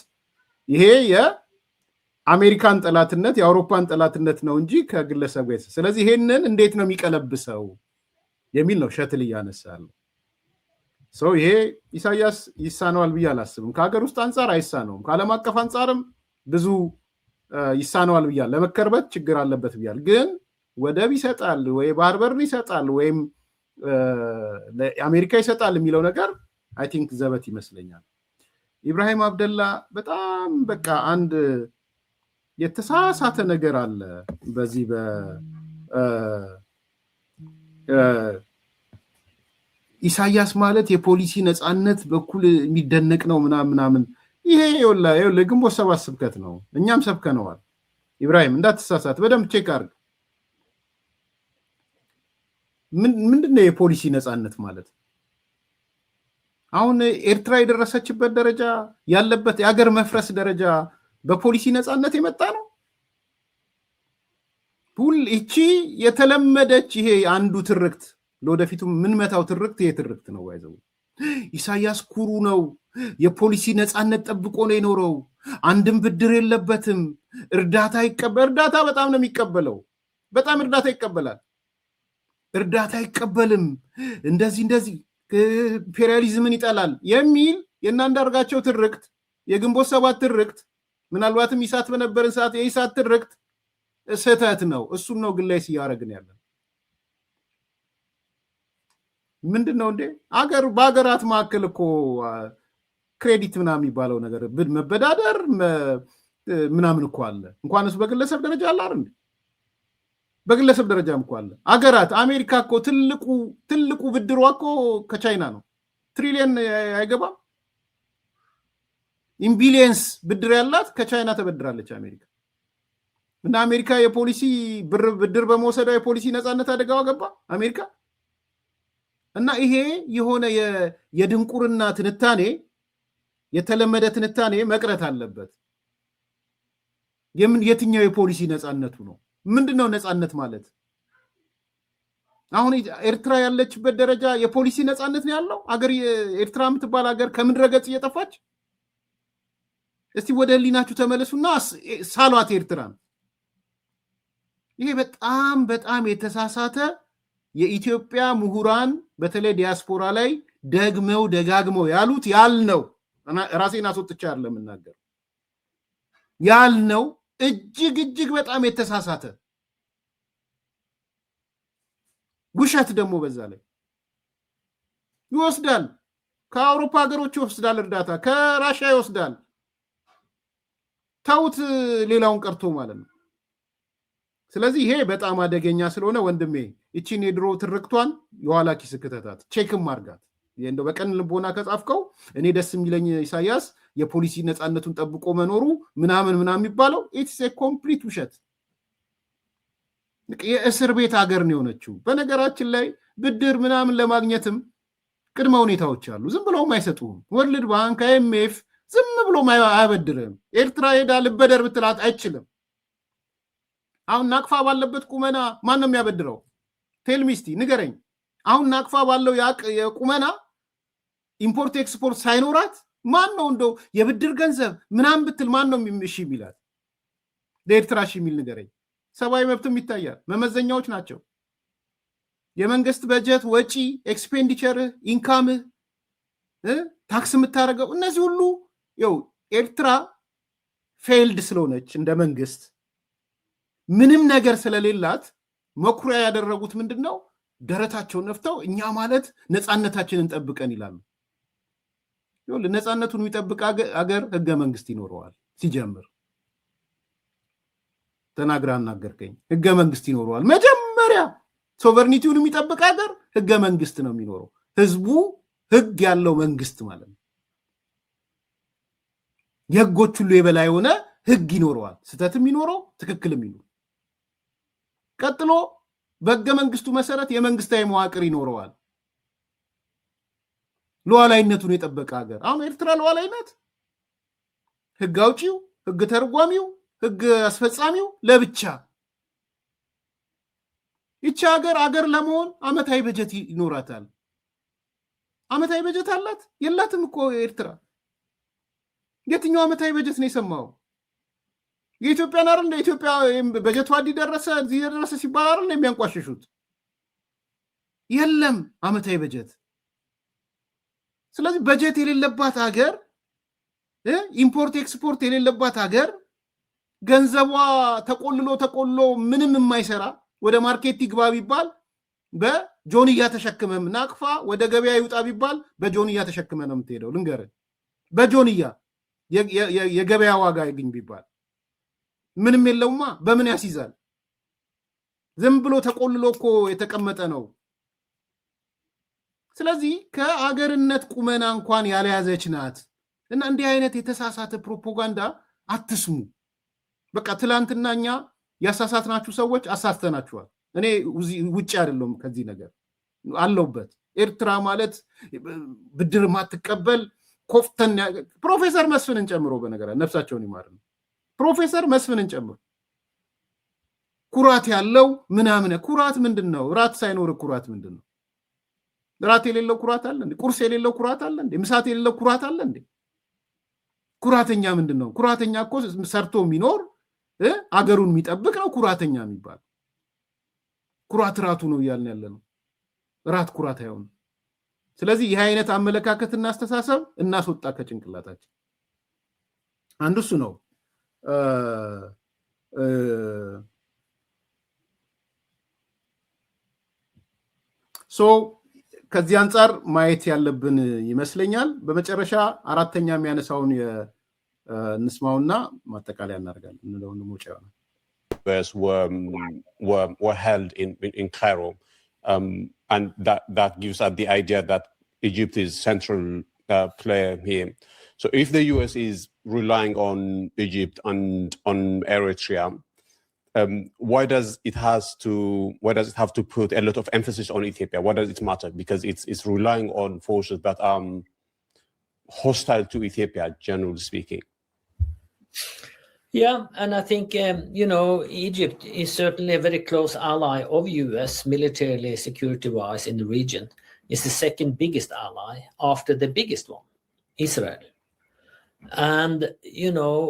ይሄ የአሜሪካን ጠላትነት የአውሮፓን ጠላትነት ነው እንጂ ከግለሰብ ጋር። ስለዚህ ይሄንን እንዴት ነው የሚቀለብሰው የሚል ነው ሸትል እያነሳለው። ሰው ይሄ ኢሳያስ ይሳነዋል ብዬ አላስብም። ከሀገር ውስጥ አንጻር አይሳነውም፣ ከዓለም አቀፍ አንጻርም ብዙ ይሳነዋል ብያል። ለመከርበት ችግር አለበት ብያል። ግን ወደብ ይሰጣል ወይ ባህር በር ይሰጣል ወይም ለአሜሪካ ይሰጣል የሚለው ነገር አይ ቲንክ ዘበት ይመስለኛል። ኢብራሂም አብደላ በጣም በቃ አንድ የተሳሳተ ነገር አለ በዚህ ኢሳያስ ማለት የፖሊሲ ነፃነት በኩል የሚደነቅ ነው ምናምን። ይሄ ለግንቦት ሰባት ስብከት ነው፣ እኛም ሰብከነዋል። ኢብራሂም እንዳትሳሳት በደንብ ቼክ አድርግ። ምንድነው የፖሊሲ ነፃነት ማለት? አሁን ኤርትራ የደረሰችበት ደረጃ ያለበት የሀገር መፍረስ ደረጃ በፖሊሲ ነፃነት የመጣ ነው? እቺ የተለመደች ይሄ አንዱ ትርክት ለወደፊቱ ምን መታው ትርክት ይሄ ትርክት ነው። ባይዘው ኢሳያስ ኩሩ ነው፣ የፖሊሲ ነፃነት ጠብቆ ነው የኖረው፣ አንድም ብድር የለበትም፣ እርዳታ በጣም ነው የሚቀበለው፣ በጣም እርዳታ ይቀበላል፣ እርዳታ አይቀበልም፣ እንደዚህ ኢምፔሪያሊዝምን ይጠላል የሚል የእናንዳርጋቸው ትርክት፣ የግንቦት ሰባት ትርክት፣ ምናልባትም ኢሳት በነበርን ሰዓት የኢሳት ትርክት ስህተት ነው። እሱን ነው ግላይ ሲያረግን ያለን። ምንድነው እንዴ አገር በአገራት መካከል እኮ ክሬዲት ምናምን የሚባለው ነገር መበዳደር ምናምን እኮ አለ። እንኳንስ በግለሰብ ደረጃ አለ አይደል? በግለሰብ ደረጃም እኮ አለ። አገራት አሜሪካ እኮ ትልቁ ብድሯ እኮ ከቻይና ነው። ትሪሊየን አይገባም። ኢምቢሊየንስ ብድር ያላት ከቻይና ተበድራለች አሜሪካ። እና አሜሪካ የፖሊሲ ብድር በመውሰዷ የፖሊሲ ነፃነት አደጋዋ ገባ አሜሪካ። እና ይሄ የሆነ የድንቁርና ትንታኔ፣ የተለመደ ትንታኔ መቅረት አለበት። የትኛው የፖሊሲ ነፃነቱ ነው? ምንድነው ነፃነት ማለት? አሁን ኤርትራ ያለችበት ደረጃ የፖሊሲ ነፃነት ነው ያለው? አገር ኤርትራ የምትባል ሀገር ከምድረ ገጽ እየጠፋች። እስቲ ወደ ህሊናችሁ ተመለሱና ሳሏት ኤርትራን። ይሄ በጣም የተሳሳተ የኢትዮጵያ ምሁራን በተለይ ዲያስፖራ ላይ ደጋግመው ያሉት ያልነው ራሴን አስወጥቻ አይደለም የምናገር ያልነው እጅግ በጣም የተሳሳተ ውሸት ደግሞ በዛ ላይ ይወስዳል። ከአውሮፓ ሀገሮች ይወስዳል እርዳታ፣ ከራሽያ ይወስዳል። ታውት ሌላውን ቀርቶ ማለት ነው። ስለዚህ ይሄ በጣም አደገኛ ስለሆነ ወንድሜ እቺን የድሮ ትርክቷን የኋላ ኪስ ክተታት፣ ቼክም አርጋት። እንደው በቀን ልቦና ከጻፍከው እኔ ደስ የሚለኝ ኢሳያስ የፖሊሲ ነፃነቱን ጠብቆ መኖሩ ምናምን የሚባለው ኢትስ ኤ ኮምፕሊት ውሸት። የእስር ቤት ሀገር ነው የሆነችው። በነገራችን ላይ ብድር ምናምን ለማግኘትም ቅድመ ሁኔታዎች አሉ። ዝም ብለውም አይሰጡም። ወርልድ ባንክ፣ አይኤምኤፍ ዝም ብሎም አያበድርም። ኤርትራ ሄዳ ልበደር ብትላት አይችልም። አሁን ናቅፋ ባለበት ቁመና ማን ነው የሚያበድረው? ቴልሚስቲ ንገረኝ። አሁን ናቅፋ ባለው የቁመና ኢምፖርት ኤክስፖርት ሳይኖራት ማን ነው እንደው የብድር ገንዘብ ምናምን ብትል ማን ነው እሺ የሚላት? ለኤርትራ እሺ የሚል ንገረኝ። ሰብአዊ መብትም ይታያል። መመዘኛዎች ናቸው። የመንግስት በጀት ወጪ፣ ኤክስፔንዲቸር፣ ኢንካም፣ ታክስ የምታደርገው እነዚህ ሁሉ ያው ኤርትራ ፌልድ ስለሆነች እንደ መንግስት ምንም ነገር ስለሌላት መኩሪያ ያደረጉት ምንድነው? ደረታቸውን ነፍተው እኛ ማለት ነፃነታችንን ጠብቀን ይላሉ። ይኸውልህ ነፃነቱን የሚጠብቅ አገር ህገ መንግስት ይኖረዋል። ሲጀምር ተናግራ አናገርከኝ። ህገ መንግስት ይኖረዋል። መጀመሪያ ሶቨርኒቲውን የሚጠብቅ አገር ህገ መንግስት ነው የሚኖረው። ህዝቡ ህግ ያለው መንግስት ማለት ነው። የህጎች ሁሉ የበላይ የሆነ ህግ ይኖረዋል። ስተትም ይኖረው ትክክልም ይኖረው። ቀጥሎ በህገ መንግስቱ መሰረት የመንግስታዊ መዋቅር ይኖረዋል። ሉዓላዊነቱን የጠበቀ ሀገር። አሁን ኤርትራ ሉዓላዊነት ህግ አውጪው፣ ህግ ተርጓሚው፣ ህግ አስፈጻሚው ለብቻ። ይቺ ሀገር ለመሆን አመታዊ በጀት ይኖራታል። አመታዊ በጀት አላት? የላትም እኮ ኤርትራ። የትኛው አመታዊ በጀት ነው የሰማው? የኢትዮጵያን አይደል? ኢትዮጵያ በጀቷ እዚህ ደረሰ ሲባል አይደል የሚያንቋሽሹት? የለም አመታዊ በጀት። ስለዚህ በጀት የሌለባት ሀገር፣ ኢምፖርት ኤክስፖርት የሌለባት ሀገር፣ ገንዘቧ ተቆልሎ ምንም የማይሰራ ወደ ማርኬት ይግባ ቢባል በጆንያ ተሸክመም፣ ናቅፋ ወደ ገበያ ይውጣ ቢባል በጆንያ ተሸክመ ነው የምትሄደው። ልንገርህ፣ በጆንያ የገበያ ዋጋ ይግኝ ቢባል ምንም የለውማ። በምን ያስይዛል? ዝም ብሎ ተቆልሎ እኮ የተቀመጠ ነው። ስለዚህ ከአገርነት ቁመና እንኳን ያልያዘች ናት። እና እንዲህ አይነት የተሳሳተ ፕሮፓጋንዳ አትስሙ። በቃ ትላንትና እኛ ያሳሳትናችሁ ሰዎች አሳስተናችኋል። እኔ ውጪ አይደለም ከዚህ ነገር አለውበት። ኤርትራ ማለት ብድር ማትቀበል ኮፍተን ፕሮፌሰር መስፍንን ጨምሮ በነገር ነፍሳቸውን ይማር ነው ፕሮፌሰር መስፍንን ጨምሮ ኩራት ያለው ምናምን ኩራት ምንድነው? ራት ሳይኖር ኩራት ምንድነው? ራት የሌለው ኩራት አለ እንዴ? ቁርስ የሌለው ኩራት አለ እንዴ? ምሳት የሌለው ኩራት አለ እንዴ? ኩራተኛ ምንድነው? ኩራተኛ እኮ ሰርቶ የሚኖር አገሩን የሚጠብቅ ነው ኩራተኛ የሚባል። ኩራት ራቱ ነው እያልን ያለ ነው። ራት ኩራት አይሆንም። ስለዚህ ይህ አይነት አመለካከትና አስተሳሰብ እናስወጣ ከጭንቅላታችን። አንዱ እሱ ነው። ከዚህ አንጻር ማየት ያለብን ይመስለኛል። በመጨረሻ አራተኛ የሚያነሳውን እንስማውና ማጠቃለያ እናደርጋለን። were held in Cairo, and that gives us the idea that Egypt is central player here. So if the US is relying on Egypt and on Eritrea, why does it have to put a lot of emphasis on Ethiopia? Why does it matter? Because it's relying on forces that are hostile to Ethiopia, generally speaking. Yeah, and I think Egypt is certainly a very close ally of US militarily, security-wise in the region. It's the second biggest ally after the biggest one, Israel. And,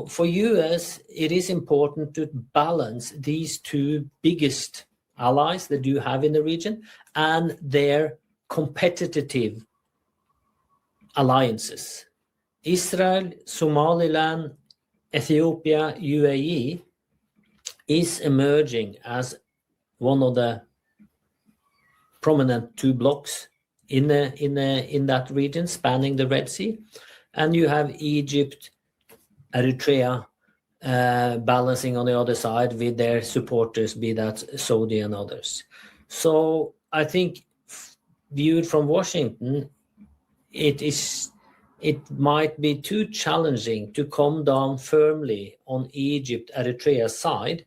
for US, it is important to balance these two biggest allies that you have in the region and their competitive alliances. Israel, Somaliland, Ethiopia, UAE is emerging as one of the prominent two blocks in that region spanning the Red Sea. And you have Egypt, Eritrea balancing on the other side with their supporters, be that Saudi and others. So I think viewed from Washington, it might be too challenging to come down firmly on Egypt, Eritrea's side,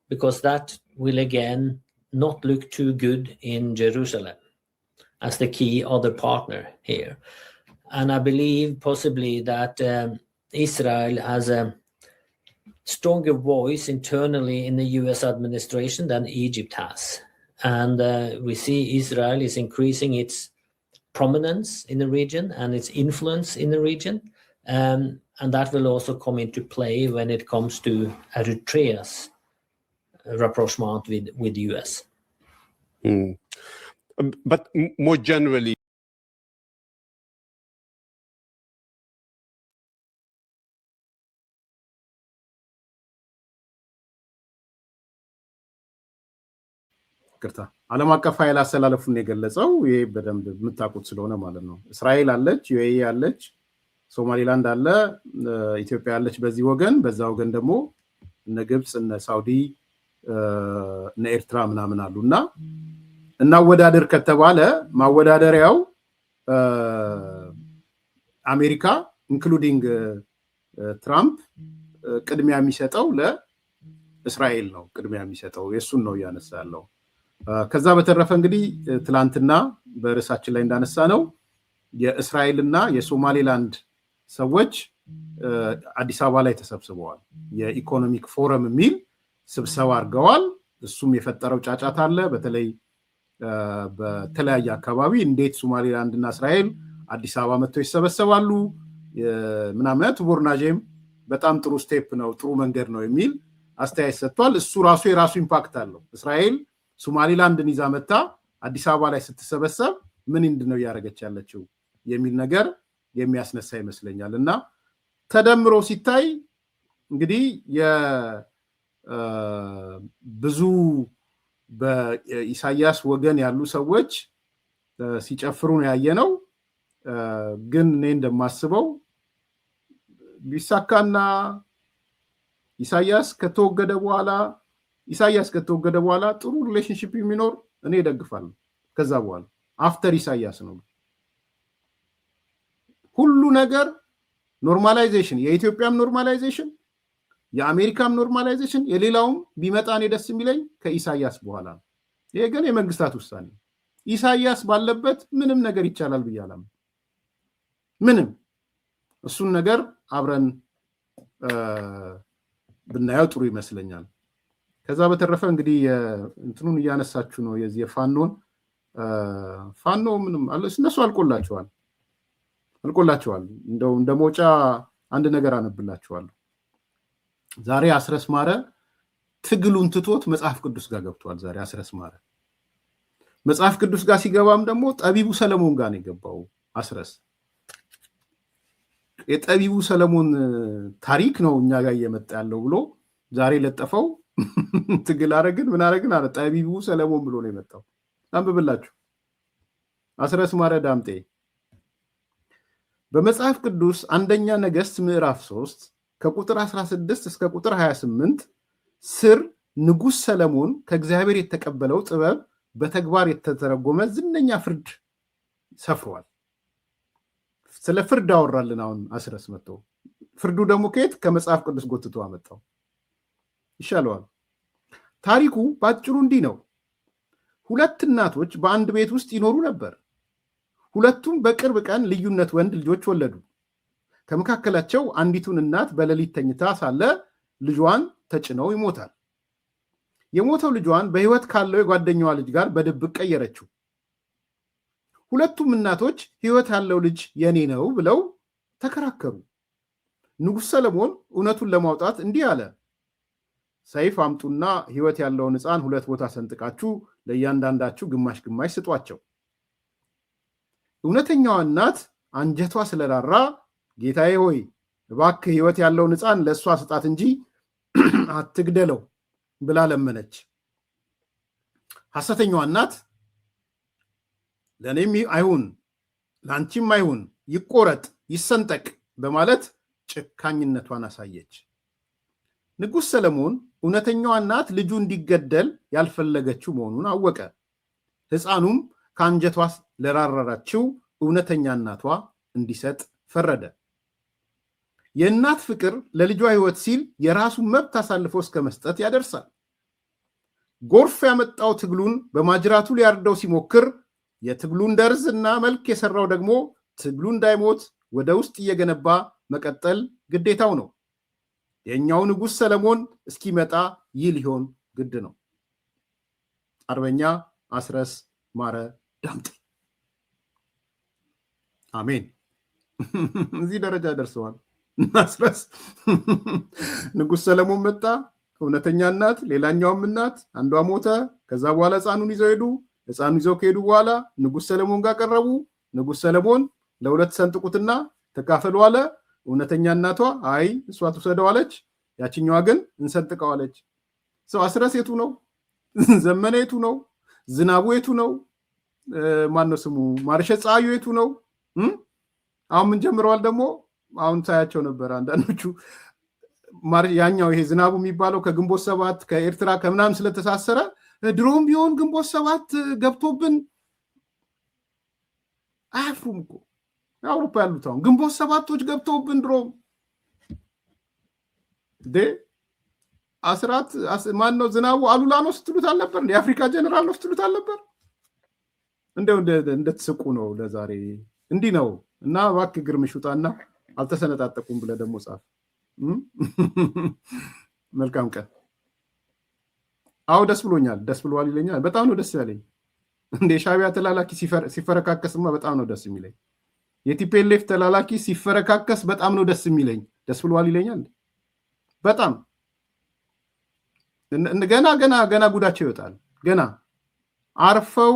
because that will again not look too good in Jerusalem as the key other partner here. And I believe possibly that Israel has a stronger voice internally in the US administration than Egypt has. And we see Israel is increasing its prominence in the region and its influence in the region. And that will also come into play when it comes to Eritrea's rapprochement with the US. But more generally, ዓለም አቀፍ ኃይል አሰላለፉን የገለጸው ይሄ በደንብ የምታውቁት ስለሆነ ማለት ነው። እስራኤል አለች፣ ዩኤኢ አለች፣ ሶማሊላንድ አለ፣ ኢትዮጵያ አለች በዚህ ወገን። በዛ ወገን ደግሞ እነ ግብጽ፣ እነ ሳውዲ፣ እነ ኤርትራ ምናምን አሉና እናወዳደር ከተባለ ማወዳደሪያው አሜሪካ ኢንክሉዲንግ ትራምፕ ቅድሚያ የሚሰጠው ለእስራኤል ነው። ቅድሚያ የሚሰጠው የሱን ነው እያነሳ ያለው። ከዛ በተረፈ እንግዲህ ትላንትና በርዕሳችን ላይ እንዳነሳ ነው የእስራኤልና የሶማሌላንድ ሰዎች አዲስ አበባ ላይ ተሰብስበዋል። የኢኮኖሚክ ፎረም የሚል ስብሰባ አድርገዋል። እሱም የፈጠረው ጫጫታ አለ። በተለይ በተለያየ አካባቢ እንዴት ሶማሌላንድ እና እስራኤል አዲስ አበባ መጥተው ይሰበሰባሉ ምናምን። ቱቦርናጄም በጣም ጥሩ ስቴፕ ነው፣ ጥሩ መንገድ ነው የሚል አስተያየት ሰጥቷል። እሱ ራሱ የራሱ ኢምፓክት አለው። እስራኤል ሶማሊላንድን ይዛ መጣ አዲስ አበባ ላይ ስትሰበሰብ ምን እንደው ያረጋች ያለችው የሚል ነገር የሚያስነሳ ይመስለኛል። እና ተደምሮ ሲታይ እንግዲህ ብዙ በኢሳያስ ወገን ያሉ ሰዎች ሲጨፍሩ ነው ያየነው። ግን እኔ እንደማስበው ቢሳካና ኢሳያስ ከተወገደ በኋላ ጥሩ ሪሌሽንሺፕ የሚኖር እኔ ደግፋለሁ። ከዛ በኋላ አፍተር ኢሳያስ ነው ሁሉ ነገር ኖርማላይዜሽን፣ የኢትዮጵያም ኖርማላይዜሽን፣ የአሜሪካም ኖርማላይዜሽን፣ የሌላውም ቢመጣ እኔ ደስ የሚለኝ ከኢሳያስ በኋላ ነው። ይሄ ግን የመንግስታት ውሳኔ። ኢሳያስ ባለበት ምንም ነገር ይቻላል ብያለሁ። ምንም እሱን ነገር አብረን ብናየው ጥሩ ይመስለኛል። ከዛ በተረፈ እንግዲህ እንትኑን እያነሳችሁ ነው የዚህ የፋኖን ፋኖ ምንም እነሱ አልቆላቸዋል። እንደው እንደ ሞጫ አንድ ነገር አነብላችኋለሁ። ዛሬ አስረስ ማረ ትግሉን ትቶት መጽሐፍ ቅዱስ ጋር ገብቷል። ዛሬ አስረስ ማረ መጽሐፍ ቅዱስ ጋር ሲገባም ደግሞ ጠቢቡ ሰለሞን ጋር ነው የገባው። አስረስ የጠቢቡ ሰለሞን ታሪክ ነው እኛ ጋር እየመጣ ያለው ብሎ ዛሬ ለጠፈው። ትግል አረግን ምን አረግን አለ ጠቢቡ ሰለሞን ብሎ ነው የመጣው። አንብብላችሁ አስረስ ማረ ዳምጤ በመጽሐፍ ቅዱስ አንደኛ ነገሥት ምዕራፍ 3 ከቁጥር 16 እስከ ቁጥር 28 ስር ንጉሥ ሰለሞን ከእግዚአብሔር የተቀበለው ጥበብ በተግባር የተተረጎመ ዝነኛ ፍርድ ሰፍሯል። ስለ ፍርድ አወራልን። አሁን አስረስ መጥቶ ፍርዱ ደግሞ ከየት ከመጽሐፍ ቅዱስ ጎትቶ አመጣው። ይሻለዋል። ታሪኩ ባጭሩ እንዲህ ነው። ሁለት እናቶች በአንድ ቤት ውስጥ ይኖሩ ነበር። ሁለቱም በቅርብ ቀን ልዩነት ወንድ ልጆች ወለዱ። ከመካከላቸው አንዲቱን እናት በሌሊት ተኝታ ሳለ ልጇን ተጭነው ይሞታል። የሞተው ልጇን በሕይወት ካለው የጓደኛዋ ልጅ ጋር በድብቅ ቀየረችው። ሁለቱም እናቶች ሕይወት ያለው ልጅ የኔ ነው ብለው ተከራከሩ። ንጉሥ ሰለሞን እውነቱን ለማውጣት እንዲህ አለ። ሰይፍ አምጡና ሕይወት ያለውን ሕፃን ሁለት ቦታ ሰንጥቃችሁ ለእያንዳንዳችሁ ግማሽ ግማሽ ስጧቸው። እውነተኛዋ እናት አንጀቷ ስለራራ ጌታዬ ሆይ እባክህ ሕይወት ያለውን ሕፃን ለእሷ ስጣት እንጂ አትግደለው ብላ ለመነች። ሐሰተኛዋ እናት ለእኔም አይሁን ለአንቺም አይሁን ይቆረጥ ይሰንጠቅ በማለት ጭካኝነቷን አሳየች። ንጉሥ ሰለሞን እውነተኛዋ እናት ልጁ እንዲገደል ያልፈለገችው መሆኑን አወቀ። ሕፃኑም ከአንጀቷ ለራራችው እውነተኛ እናቷ እንዲሰጥ ፈረደ። የእናት ፍቅር ለልጇ ሕይወት ሲል የራሱን መብት አሳልፎ እስከ መስጠት ያደርሳል። ጎርፍ ያመጣው ትግሉን በማጅራቱ ሊያርደው ሲሞክር የትግሉን ደርዝ እና መልክ የሰራው ደግሞ ትግሉ እንዳይሞት ወደ ውስጥ እየገነባ መቀጠል ግዴታው ነው። የኛው ንጉሥ ሰለሞን እስኪመጣ ይህ ሊሆን ግድ ነው። አርበኛ አስረስ ማረ ዳምጤ። አሜን። እዚህ ደረጃ ደርሰዋል። አስረስ ንጉሥ ሰለሞን መጣ፣ እውነተኛ እናት፣ ሌላኛውም እናት፣ አንዷ ሞተ። ከዛ በኋላ ሕፃኑን ይዘው ሄዱ። ሕፃኑ ይዘው ከሄዱ በኋላ ንጉሥ ሰለሞን ጋር ቀረቡ። ንጉሥ ሰለሞን ለሁለት ሰንጥቁትና ተካፈሉ አለ። እውነተኛ እናቷ አይ እሷ ትውሰደው አለች። ያችኛዋ ግን እንሰንጥቀዋለች። ሰው አስረስ የቱ ነው? ዘመነ የቱ ነው? ዝናቡ የቱ ነው? ማነው ስሙ? ማርሸት ፀሐዩ የቱ ነው? አሁን ምን ጀምረዋል ደግሞ? አሁን ሳያቸው ነበር አንዳንዶቹ ያኛው ይሄ ዝናቡ የሚባለው ከግንቦት ሰባት ከኤርትራ ከምናምን ስለተሳሰረ ድሮም ቢሆን ግንቦት ሰባት ገብቶብን አያፍሩም እኮ አውሮፓ ያሉት አሁን ግንቦት ሰባቶች ገብተውብን ድሮም አስራት ማነው ዝናቡ አሉላ ነው ስትሉት አልነበር? የአፍሪካ ጀነራል ነው ስትሉት አልነበር? እንደው እንደተስቁ ነው። ለዛሬ እንዲህ ነው እና እባክህ ግርምሽ ውጣና አልተሰነጣጠቁም ብለህ ደግሞ ጻፍ። መልካም ቀን። አዎ ደስ ብሎኛል። ደስ ብሏል ይለኛል። በጣም ነው ደስ ያለኝ። እንደ ሻቢያ ተላላኪ ሲፈረካከስማ በጣም ነው ደስ የሚለኝ። የቲፒኤልኤፍ ተላላኪ ሲፈረካከስ በጣም ነው ደስ የሚለኝ። ደስ ብሏል ይለኛል። በጣም ገና ጉዳቸው ይወጣል። ገና አርፈው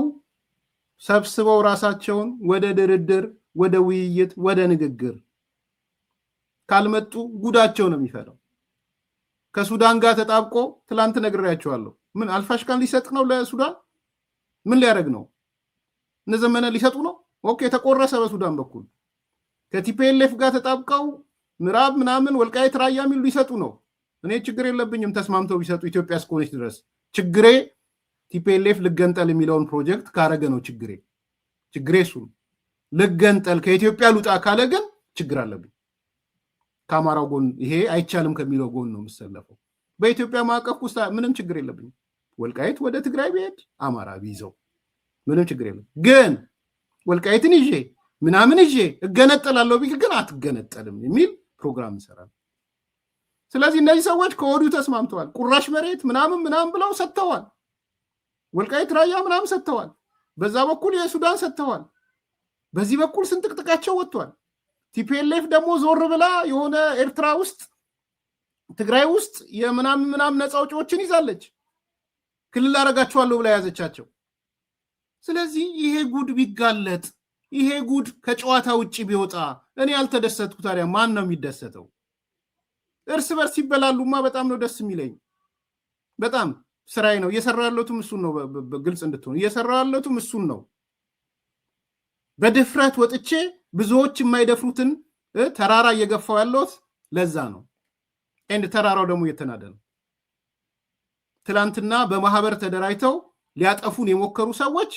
ሰብስበው ራሳቸውን ወደ ድርድር፣ ወደ ውይይት፣ ወደ ንግግር ካልመጡ ጉዳቸው ነው የሚፈለው። ከሱዳን ጋር ተጣብቆ ትላንት ነግሬያቸዋለሁ። ምን አልፋሽካን ሊሰጥ ነው ለሱዳን? ምን ሊያደርግ ነው? እነ ዘመነ ሊሰጡ ነው? ኦኬ ተቆረሰ በሱዳን በኩል። ከቲፒኤልኤፍ ጋር ተጣብቀው ምዕራብ ምናምን ወልቃይት ራያ የሚሉ ሊሰጡ ነው። እኔ ችግር የለብኝም ተስማምተው ቢሰጡ ኢትዮጵያ እስከሆነች ድረስ። ችግሬ ቲፒኤልኤፍ ልገንጠል የሚለውን ፕሮጀክት ካረገ ነው ችግሬ እሱ ልገንጠል ከኢትዮጵያ ልውጣ ካለ ግን ችግር አለብኝ። ከአማራው ጎን ይሄ አይቻልም ከሚለው ጎን ነው የምሰለፈው። በኢትዮጵያ ማዕቀፍ ውስጥ ምንም ችግር የለብኝም። ወልቃይት ወደ ትግራይ ቢሄድ አማራ ቢይዘው ምንም ችግር የለም። ግን ወልቃይትን ይዤ ምናምን ይዤ እገነጠላለሁ ቢል ግን አትገነጠልም የሚል ፕሮግራም ይሰራል። ስለዚህ እነዚህ ሰዎች ከወዲሁ ተስማምተዋል። ቁራሽ መሬት ምናምን ብለው ሰጥተዋል። ወልቃይት ራያ ምናምን ሰጥተዋል። በዛ በኩል የሱዳን ሰጥተዋል። በዚህ በኩል ስንጥቅጥቃቸው ወጥቷል። ቲፒኤልኤፍ ደግሞ ዞር ብላ የሆነ ኤርትራ ውስጥ ትግራይ ውስጥ የምናምን ነፃ አውጪዎችን ይዛለች። ክልል አረጋቸዋለሁ ብላ ያዘቻቸው። ስለዚህ ይሄ ጉድ ቢጋለጥ ይሄ ጉድ ከጨዋታ ውጪ ቢወጣ እኔ ያልተደሰትኩ ታዲያ ማን ነው የሚደሰተው? እርስ በርስ ይበላሉማ በጣም ነው ደስ የሚለኝ። በጣም ስራዬ ነው እየሰራሁ ያለሁትም እሱን ነው። በግልጽ እንድትሆን እየሰራሁ ያለሁትም እሱን ነው። በድፍረት ወጥቼ ብዙዎች የማይደፍሩትን ተራራ እየገፋው ያለሁት ለዛ ነው። እንደ ተራራው ደግሞ እየተናደ ነው። ትላንትና በማህበር ተደራጅተው ሊያጠፉን የሞከሩ ሰዎች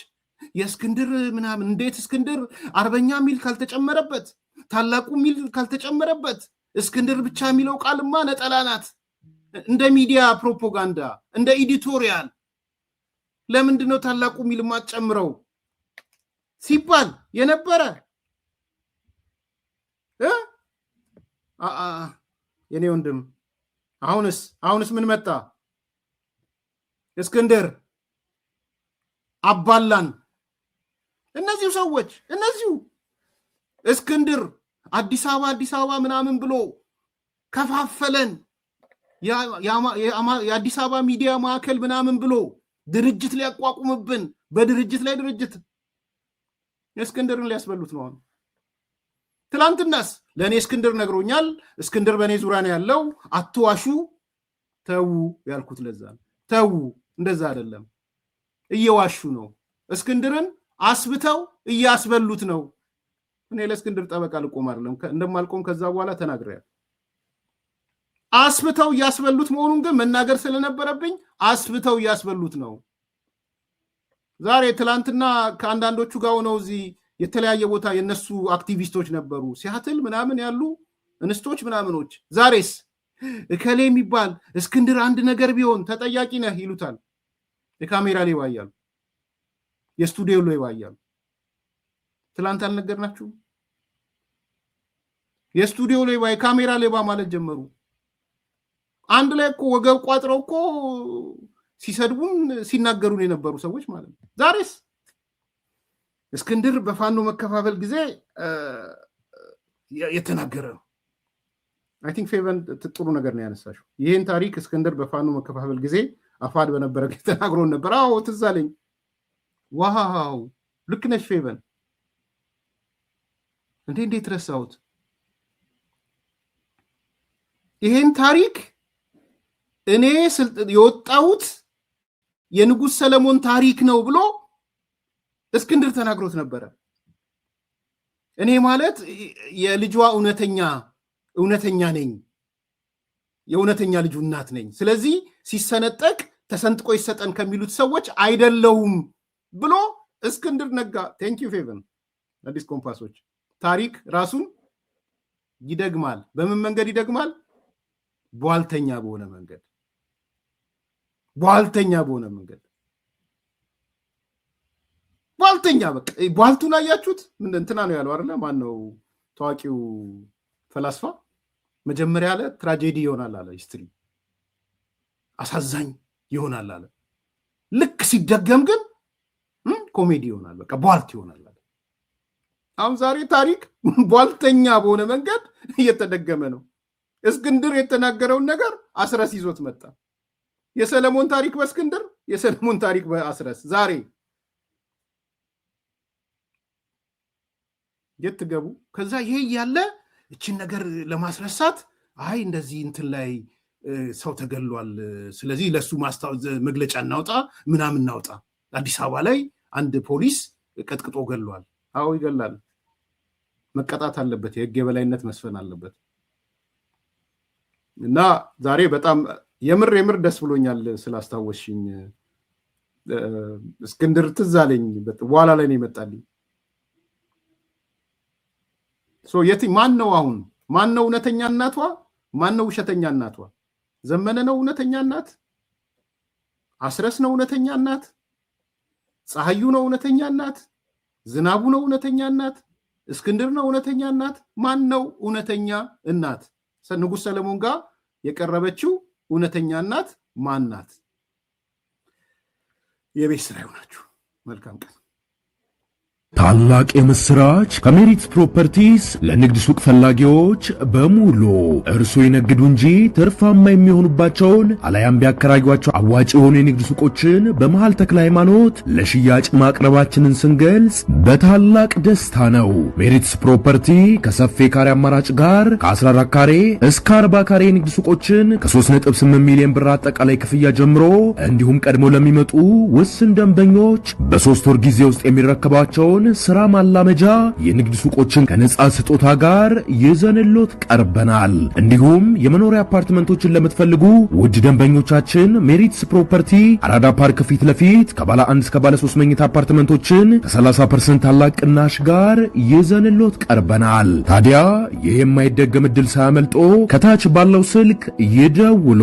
የእስክንድር ምናምን እንዴት እስክንድር አርበኛ ሚል ካልተጨመረበት ታላቁ ሚል ካልተጨመረበት እስክንድር ብቻ የሚለው ቃልማ ነጠላ ናት። እንደ ሚዲያ ፕሮፓጋንዳ እንደ ኤዲቶሪያል ለምንድን ነው ታላቁ ሚል ማጨምረው ሲባል የነበረ የኔ ወንድም አሁንስ ምን መጣ? እስክንድር አባላን እነዚሁ ሰዎች እስክንድር አዲስ አበባ ምናምን ብሎ ከፋፈለን። የአዲስ አበባ ሚዲያ ማዕከል ምናምን ብሎ ድርጅት ሊያቋቁምብን በድርጅት ላይ ድርጅት እስክንድርን ሊያስበሉት ነው። ትላንትናስ ለእኔ እስክንድር ነግሮኛል። እስክንድር በእኔ ዙሪያ ነው ያለው። አትዋሹ፣ ተዉ ያልኩት ለዛ ተዉ። እንደዛ አይደለም፣ እየዋሹ ነው። እስክንድርን አስብተው እያስበሉት ነው። እኔ ለእስክንድር ጠበቃ ልቆም አይደለም እንደማልቆም ከዛ በኋላ ተናግሬያለሁ። አስብተው እያስበሉት መሆኑን ግን መናገር ስለነበረብኝ አስብተው እያስበሉት ነው። ዛሬ ትላንትና ከአንዳንዶቹ ጋር ሆነው እዚህ የተለያየ ቦታ የነሱ አክቲቪስቶች ነበሩ፣ ሲያትል ምናምን ያሉ እንስቶች ምናምኖች። ዛሬስ እከሌ የሚባል እስክንድር አንድ ነገር ቢሆን ተጠያቂ ነህ ይሉታል። የካሜራ ሌባ እያሉ የስቱዲዮ ሌባ እያሉ ትላንት አልነገርናችሁ? የስቱዲዮ ሌባ የካሜራ ሌባ ማለት ጀመሩ። አንድ ላይ እኮ ወገብ ቋጥረው እኮ ሲሰድቡን ሲናገሩን የነበሩ ሰዎች ማለት ነው። ዛሬስ እስክንድር በፋኖ መከፋፈል ጊዜ የተናገረ ነው። አይ ቲንክ ፌቨን ጥሩ ነገር ነው ያነሳሽው። ይህን ታሪክ እስክንድር በፋኖ መከፋፈል ጊዜ አፋድ በነበረ ጊዜ ተናግሮን ነበር። አዎ ትዝ አለኝ። ዋው ልክ ነሽ ፌቨን። እንዴት ረሳሁት? ይህን ታሪክ እኔ የወጣሁት የንጉሥ ሰለሞን ታሪክ ነው ብሎ እስክንድር ተናግሮት ነበረ። እኔ ማለት የልጇ እውነተኛ ነኝ፣ የእውነተኛ ልጁ እናት ነኝ። ስለዚህ ሲሰነጠቅ ተሰንጥቆ ይሰጠን ከሚሉት ሰዎች አይደለሁም ብሎ እስክንድር ነጋ። ቴንኪዩ ፌቨን። አዲስ ኮምፓሶች ታሪክ ራሱን ይደግማል። በምን መንገድ ይደግማል? ቧልተኛ በሆነ መንገድ ቧልተኛ በቃ ቧልቱን አያችሁት? ምን እንትና ነው ያለው አይደለ? ማን ነው ታዋቂው ፈላስፋ? መጀመሪያ አለ ትራጀዲ ይሆናል አለ፣ ሂስትሪ አሳዛኝ ይሆናል አለ። ልክ ሲደገም ግን ኮሜዲ ይሆናል፣ በቃ ቧልት ይሆናል አለ። አሁን ዛሬ ታሪክ ቧልተኛ በሆነ መንገድ እየተደገመ ነው። እስክንድር የተናገረውን ነገር አስረስ ይዞት መጣ። የሰለሞን ታሪክ በእስክንድር፣ የሰለሞን ታሪክ በአስረስ። ዛሬ የትገቡ ከዛ ይሄ ያለ እችን ነገር ለማስረሳት አይ እንደዚህ እንትን ላይ ሰው ተገሏል፣ ስለዚህ ለሱ መግለጫ እናውጣ ምናምን እናውጣ። አዲስ አበባ ላይ አንድ ፖሊስ ቀጥቅጦ ገሏል። አዎ ይገላል፣ መቀጣት አለበት፣ የህግ የበላይነት መስፈን አለበት። እና ዛሬ በጣም የምር ደስ ብሎኛል ስላስታወስሽኝ። እስክንድር ትዝ አለኝ፣ በኋላ ላይ ነው ይመጣልኝ። ማን ነው አሁን? ማን ነው እውነተኛ እናቷ? ማን ነው ውሸተኛ እናቷ? ዘመነ ነው እውነተኛ እናት? አስረስ ነው እውነተኛ እናት? ፀሐዩ ነው እውነተኛ እናት? ዝናቡ ነው እውነተኛ እናት? እስክንድር ነው እውነተኛ እናት? ማን ነው እውነተኛ እናት? ንጉሥ ሰለሞን ጋር የቀረበችው እውነተኛ እናት ማን ናት? የቤት ስራ ይሆናችሁ። መልካም ቀን። ታላቅ የምስራች ከሜሪትስ ፕሮፐርቲስ ለንግድ ሱቅ ፈላጊዎች በሙሉ እርሶ ይነግዱ እንጂ ትርፋማ የሚሆኑባቸውን አላያም ቢያከራዩአቸው አዋጭ የሆኑ የንግድ ሱቆችን በመሃል ተክለ ሃይማኖት ለሽያጭ ማቅረባችንን ስንገልጽ በታላቅ ደስታ ነው። ሜሪትስ ፕሮፐርቲ ከሰፊ ካሬ አማራጭ ጋር ከ14 ካሬ እስከ 40 ካሬ የንግድ ሱቆችን ከ3.8 ሚሊዮን ብር አጠቃላይ ክፍያ ጀምሮ እንዲሁም ቀድሞ ለሚመጡ ውስን ደንበኞች በ3 ወር ጊዜ ውስጥ የሚረከባቸውን ስራ ማላመጃ የንግድ ሱቆችን ከነጻ ስጦታ ጋር ይዘንሎት ቀርበናል። እንዲሁም የመኖሪያ አፓርትመንቶችን ለምትፈልጉ ውድ ደንበኞቻችን ሜሪትስ ፕሮፐርቲ አራዳ ፓርክ ፊት ለፊት ከባለ 1 እስከ ባለ 3 መኝታ አፓርትመንቶችን ከ30% ታላቅ ቅናሽ ጋር ይዘንሎት ቀርበናል። ታዲያ ይህ የማይደገም ዕድል ሳያመልጦ ከታች ባለው ስልክ ይደውሉ።